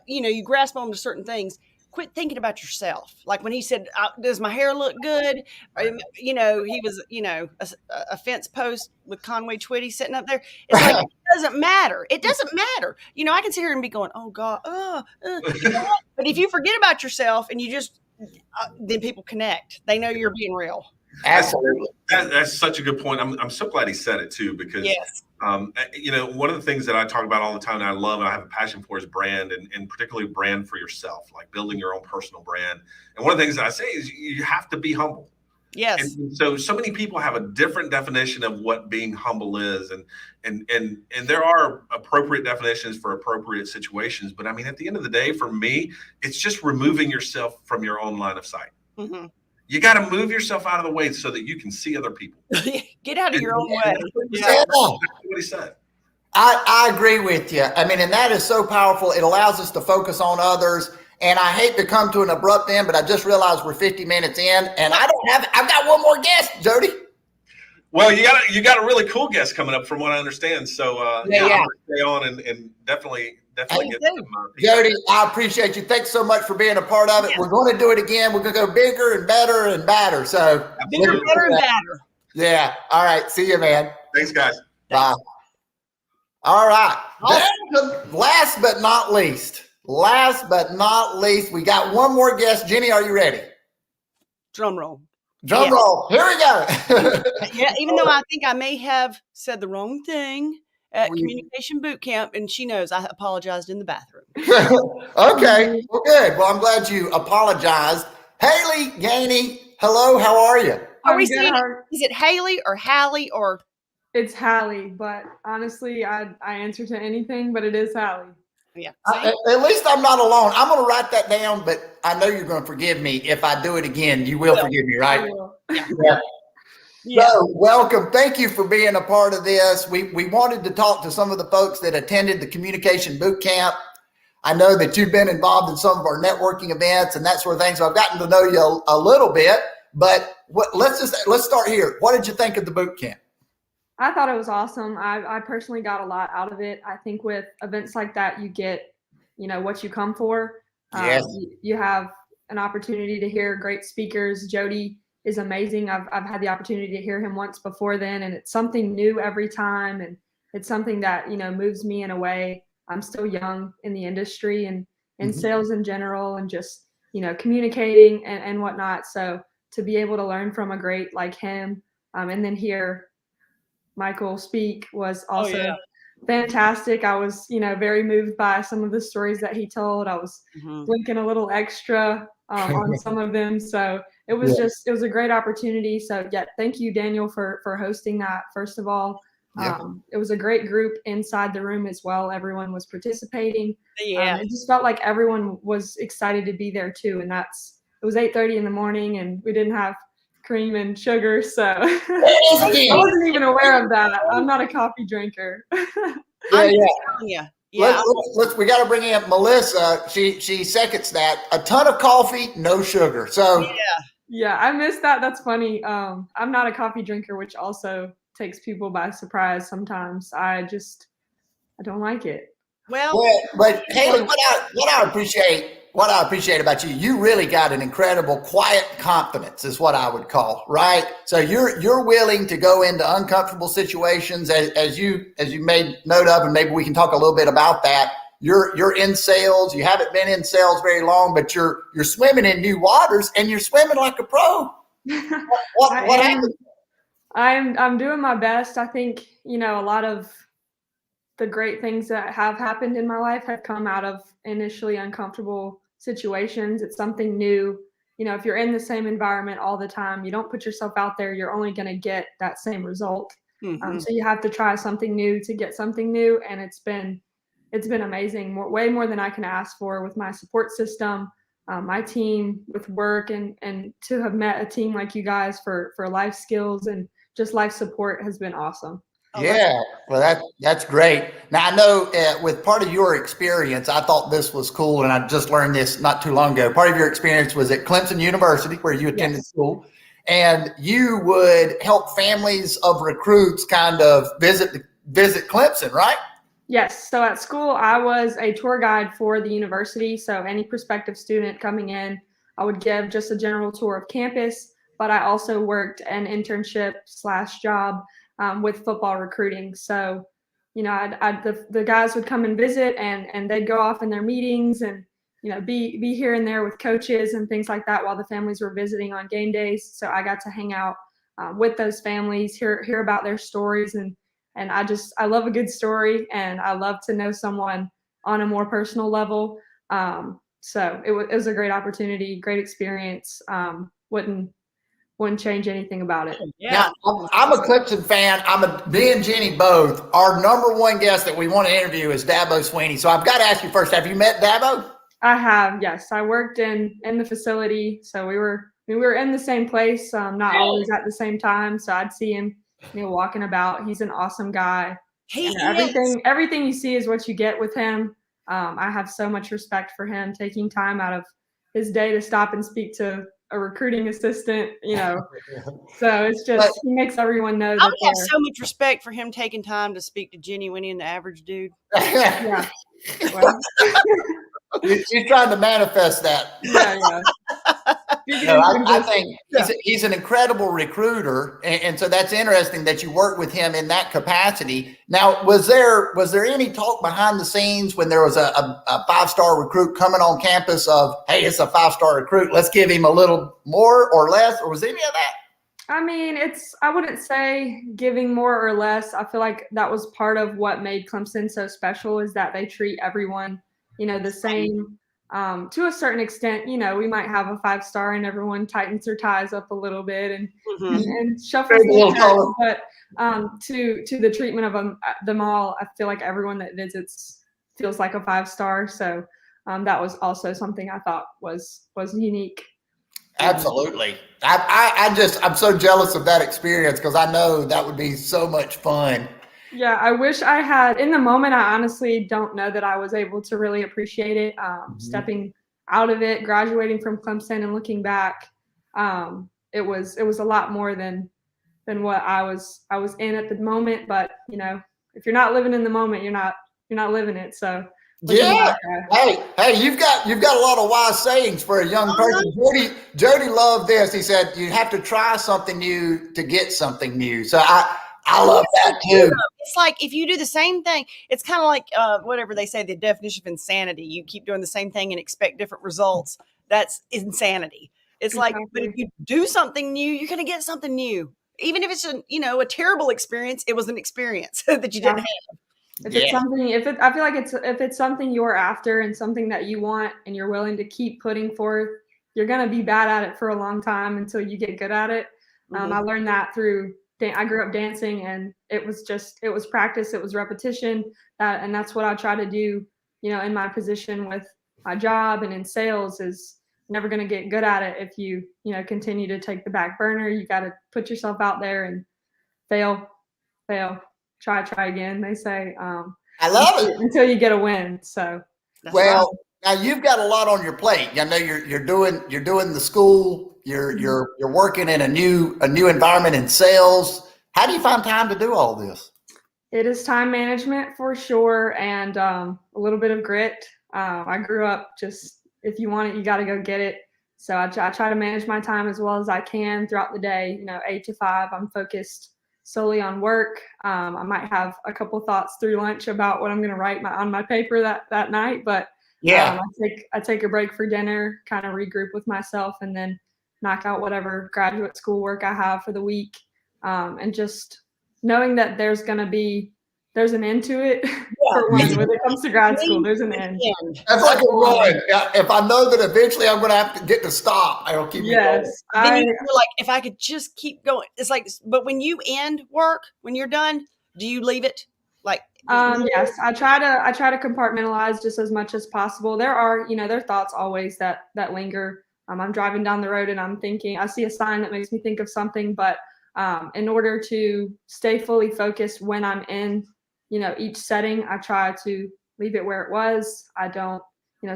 you grasp on to certain things, quit thinking about yourself. Like when he said, does my hair look good? Or, he was, a fence post with Conway Twitty sitting up there. It's like, it doesn't matter. It doesn't matter. I can sit here and be going, oh God. But if you forget about yourself and you just, then people connect. They know you're being real. Absolutely. That's such a good point. I'm so glad he said it too, because yes. One of the things that I talk about all the time and I love and I have a passion for is brand, and particularly brand for yourself, like building your own personal brand. And one of the things that I say is you have to be humble. Yes. And so many people have a different definition of what being humble is, and there are appropriate definitions for appropriate situations. But I mean, at the end of the day, for me, it's just removing yourself from your own line of sight. Mm-hmm. You got to move yourself out of the way so that you can see other people. Get out of your own way. Yeah. That's what he said. I agree with you. I mean, and that is so powerful. It allows us to focus on others. And I hate to come to an abrupt end, but I just realized we're 50 minutes in, and I've got one more guest, Jody. Well, you got a really cool guest coming up, from what I understand. So I'm gonna stay on and definitely get some Jody, I appreciate you. Thanks so much for being a part of it. Yeah. We're going to do it again. We're going to go bigger and better and badder. So bigger, better, and badder. Yeah. All right. See you, man. Thanks, guys. Bye. All right. Last but not least, we got one more guest. Jenny, are you ready? Drum roll. Drum roll. Here we go. Yeah, even though I think I may have said the wrong thing at communication boot camp, and she knows I apologized in the bathroom. Okay. Well, good. Well, I'm glad you apologized. Haley Gainey, hello. How are you? Are we saying, is it Haley or Hallie or? It's Hallie, but honestly, I answer to anything, but it is Hallie. Yeah. At least I'm not alone. I'm going to write that down, but I know you're going to forgive me if I do it again. You will forgive me, right? I will. Yeah. So, welcome. Thank you for being a part of this. We wanted to talk to some of the folks that attended the communication boot camp. I know that you've been involved in some of our networking events and that sort of thing. So I've gotten to know you a little bit, but let's start here. What did you think of the boot camp? I thought it was awesome. I personally got a lot out of it. I think with events like that, you get, what you come for. Yes. You have an opportunity to hear great speakers. Jody is amazing. I've had the opportunity to hear him once before then, and it's something new every time. And it's something that, moves me in a way. I'm still young in the industry and in sales in general, and just, communicating and whatnot. So to be able to learn from a great like him, and then hear Michael speak was also fantastic. I was, very moved by some of the stories that he told. I was blinking a little extra on some of them. So it was it was a great opportunity. So yeah, thank you, Daniel, for hosting that. First of all, it was a great group inside the room as well. Everyone was participating. It just felt like everyone was excited to be there too. And it was 8:30 in the morning and we didn't have cream and sugar. So I wasn't even aware of that. I'm not a coffee drinker. Yeah. We got to bring in Melissa. She seconds that. A ton of coffee, no sugar. So yeah, I missed that. That's funny. I'm not a coffee drinker, which also takes people by surprise sometimes. I don't like it. Well, but Haley, what I appreciate about you, you really got an incredible quiet confidence, is what I would call, right? So you're willing to go into uncomfortable situations, as you made note of, and maybe we can talk a little bit about that. You're in sales. You haven't been in sales very long, but you're swimming in new waters, and you're swimming like a pro. What happened? I'm doing my best. I think a lot of the great things that have happened in my life have come out of initially uncomfortable situations. It's something new. If you're in the same environment all the time, you don't put yourself out there, you're only going to get that same result. So you have to try something new to get something new. And it's been amazing, way more than I can ask for, with my support system, my team, with work, and to have met a team like you guys for life skills and just life support has been awesome. Yeah, well, that's great. Now, I know with part of your experience, I thought this was cool, and I just learned this not too long ago. Part of your experience was at Clemson University, where you attended school, and you would help families of recruits kind of visit Clemson, right? Yes. So at school, I was a tour guide for the university. So any prospective student coming in, I would give just a general tour of campus, but I also worked an internship / job with football recruiting. So, the guys would come and visit, and they'd go off in their meetings and, be here and there with coaches and things like that while the families were visiting on game days. So I got to hang out with those families, hear about their stories. And I love a good story, and I love to know someone on a more personal level. So it was a great opportunity, great experience. Wouldn't change anything about it. Yeah, I'm a Clemson fan. Me and Jenny both. Our number one guest that we want to interview is Dabo Sweeney. So I've got to ask you first, have you met Dabo? I have, yes. I worked in the facility. So we were in the same place, not always at the same time. So I'd see him, walking about. He's an awesome guy. Everything you see is what you get with him. I have so much respect for him, taking time out of his day to stop and speak to a recruiting assistant, so it's just, he makes everyone know that. I have so much respect for him taking time to speak to Jenny, Winny, and the average dude. Yeah. Well. She's trying to manifest that. Yeah. No, I think he's an incredible recruiter, and so that's interesting that you work with him in that capacity. Now, was there any talk behind the scenes when there was a 5-star recruit coming on campus of, hey, it's a 5-star recruit, let's give him a little more or less, or was any of that? I mean, I wouldn't say giving more or less. I feel like that was part of what made Clemson so special, is that they treat everyone, the same. To a certain extent, we might have a 5-star and everyone tightens their ties up a little bit and shuffles them, but to the treatment of them all, I feel like everyone that visits feels like a 5-star. So that was also something I thought was unique. Absolutely. I'm so jealous of that experience, because I know that would be so much fun. Yeah, I wish I had. In the moment, I honestly don't know that I was able to really appreciate it. Stepping out of it, graduating from Clemson, and looking back, it was a lot more than what I was in at the moment. But if you're not living in the moment, you're not living it. So yeah. Hey, you've got a lot of wise sayings for a young person. Jody loved this. He said, you have to try something new to get something new. So I love that too. It's like if you do the same thing, it's kind of like whatever they say, the definition of insanity. You keep doing the same thing and expect different results. that's insanity. It's like, but if you do something new, you're going to get something new. Even if it's a terrible experience, it was an experience that you didn't have. If it's something, I feel like if it's something you're after and something that you want and you're willing to keep putting forth, you're going to be bad at it for a long time until you get good at it. I learned that through, I grew up dancing, and it was practice, it was repetition, and that's what I try to do, in my position with my job and in sales. Is never going to get good at it if you continue to take the back burner. You got to put yourself out there and fail, try again, they say. I love it until you get a win. So now you've got a lot on your plate. I know you're doing the school, you're working in a new environment in sales. How do you find time to do all this? It is time management for sure, and a little bit of grit. I grew up just, if you want it, you got to go get it. So I try to manage my time as well as I can throughout the day. 8 to 5, I'm focused solely on work. I might have a couple thoughts through lunch about what I'm going to write on my paper that night, but I take a break for dinner, kind of regroup with myself, and then knock out whatever graduate school work I have for the week. And just knowing that there's an end to it. For when it comes to grad school, there's an end. That's like a run. If I know that eventually I'm going to have to get to stop, I'll keep going. Then you're like, if I could just keep going. It's like, but when you end work, when you're done, do you leave it? Like, yes, I try to compartmentalize just as much as possible. There are, there are thoughts always that linger. I'm driving down the road and I'm thinking, I see a sign that makes me think of something, but in order to stay fully focused when I'm in, each setting, I try to leave it where it was. I don't,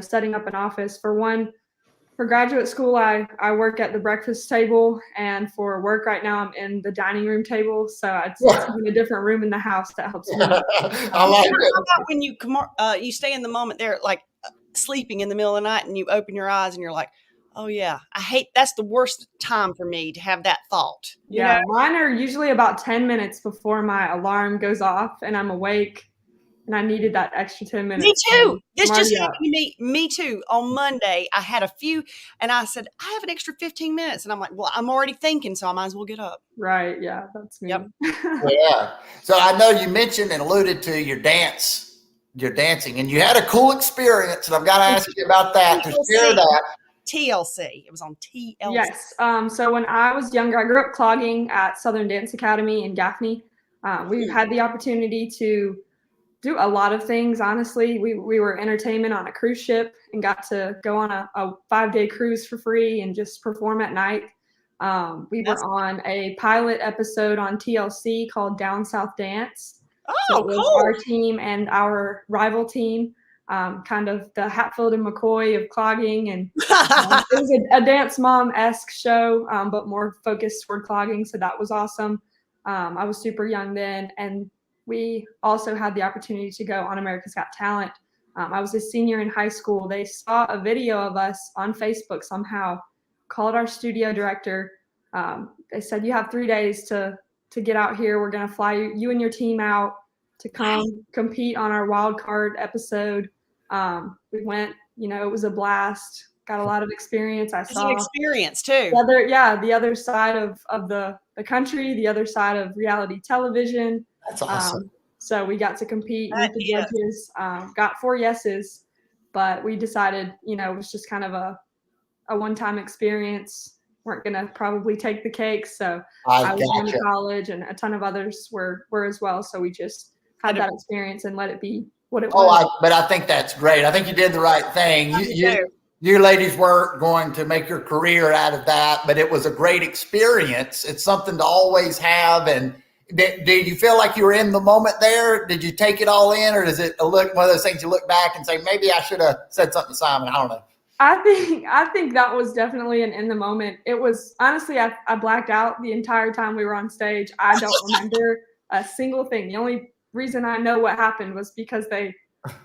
setting up an office. For graduate school, I work at the breakfast table, and for work right now, I'm in the dining room table. So it's in a different room in the house that helps me. I like it. How about when you stay in the moment there, like sleeping in the middle of the night, and you open your eyes and you're like, oh yeah, that's the worst time for me to have that thought. Mine are usually about 10 minutes before my alarm goes off and I'm awake, and I needed that extra 10 minutes. Me too. This just happened to me. Me too. On Monday, I had a few, and I said, I have an extra 15 minutes. And I'm like, well, I'm already thinking, so I might as well get up. Right. Yeah, that's me. Yep. Yeah. So I know you mentioned and alluded to your dancing, and you had a cool experience, and I've got to ask you about that, to share that. TLC. It was on TLC. Yes. So when I was younger, I grew up clogging at Southern Dance Academy in Gaffney. We had the opportunity to do a lot of things. Honestly, we were entertainment on a cruise ship and got to go on a 5-day cruise for free and just perform at night. We were on a pilot episode on TLC called Down South Dance. Oh, so it was cool. Our team and our rival team. Kind of the Hatfield and McCoy of clogging, and it was a Dance Mom-esque show, but more focused toward clogging. So that was awesome. I was super young then, and we also had the opportunity to go on America's Got Talent. I was a senior in high school. They saw a video of us on Facebook somehow, called our studio director. They said, you have 3 days to get out here. We're going to fly you and your team out to come compete on our wild card episode. We went, it was a blast. Got a lot of experience. It's an experience too. The other side of the country, the other side of reality television. That's awesome. So we got to compete with the judges. Got 4 yeses, but we decided, it was just kind of a one-time experience. Weren't gonna probably take the cake. So I was going to college, and a ton of others were as well. So we just had that experience and let it be what it was. But I think that's great. I think you did the right thing. You ladies weren't going to make your career out of that, but it was a great experience. It's something to always have. And did you feel like you were in the moment there? Did you take it all in, or is it one of those things you look back and say, maybe I should have said something to Simon? I don't know. I think that was definitely an in the moment. It was honestly, I blacked out the entire time we were on stage. I don't remember a single thing. The only reason I know what happened was because they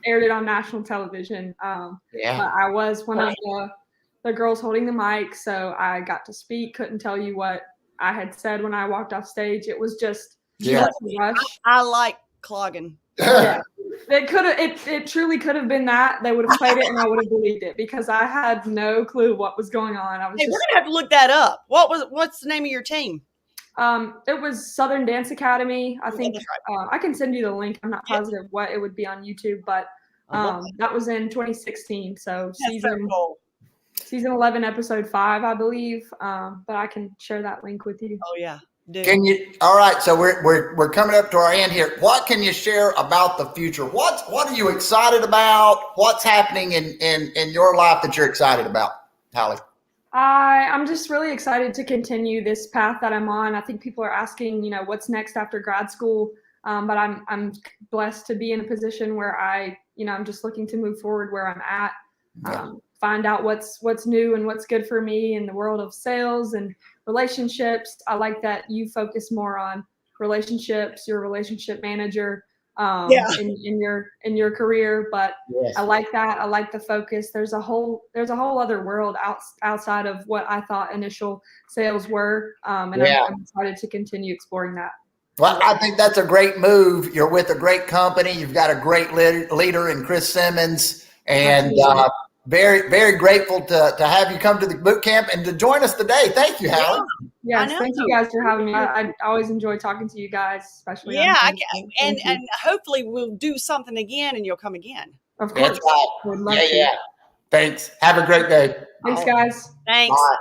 aired it on national television. But I was one of the girls holding the mic, so I got to speak. Couldn't tell you what I had said when I walked off stage. It was just a rush. I like clogging. Yeah. It truly could have been that. They would have played it and I would have believed it because I had no clue what was going on. I was Hey, we're gonna have to look that up. What's the name of your team? It was Southern Dance Academy. I think that's right. I can send you the link. I'm not positive what it would be on YouTube, but that was in 2016. So season 11, episode 5, I believe. But I can share that link with you. Oh yeah. Dude. Can you? All right. So we're coming up to our end here. What can you share about the future? What are you excited about? What's happening in your life that you're excited about, Hallie? I'm just really excited to continue this path that I'm on. I think people are asking, what's next after grad school. But I'm blessed to be in a position where I'm just looking to move forward where I'm at. Find out what's new and what's good for me in the world of sales and relationships. I like that you focus more on relationships, you're a relationship manager in your career, but yes. I like that. I like the focus. There's a whole other world outside of what I thought initial sales were. I'm excited to continue exploring that. Well, I think that's a great move. You're with a great company. You've got a great leader in Chris Simmons, and very, very grateful to have you come to the boot camp and to join us today. Thank you, Hallie. Yes, thank you guys for having me. I always enjoy talking to you guys, especially. And hopefully we'll do something again, and you'll come again. Of course. That's right. Would love to. Yeah. Thanks. Have a great day. Thanks, guys. Thanks. Bye.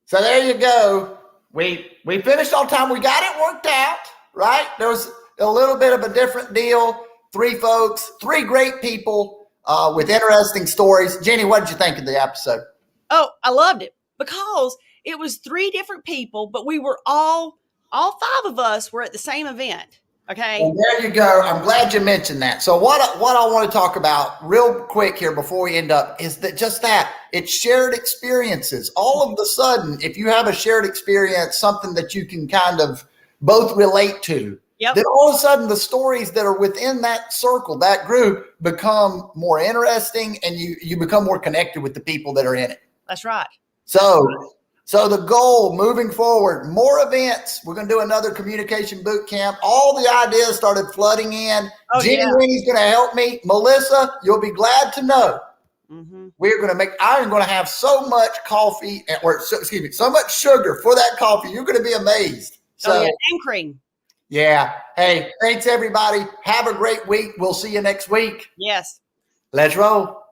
So there you go. We finished on time. We got it worked out, right? There was a little bit of a different deal. 3 folks, 3 great people with interesting stories. Jenny, what did you think of the episode? Oh, I loved it because it was 3 different people, but we were all 5 of us were at the same event. Okay. Well, there you go. I'm glad you mentioned that. So what I want to talk about real quick here before we end up is that it's shared experiences. All of a sudden, if you have a shared experience, something that you can kind of both relate to, then all of a sudden the stories that are within that circle, that group, become more interesting, and you become more connected with the people that are in it. That's right. So the goal moving forward, more events. We're going to do another communication boot camp. All the ideas started flooding in. Winny's going to help me. Melissa, you'll be glad to know. Mm-hmm. I am going to have so much coffee, so much sugar for that coffee. You're going to be amazed. And cream. Yeah. Hey, thanks everybody. Have a great week. We'll see you next week. Yes. Let's roll.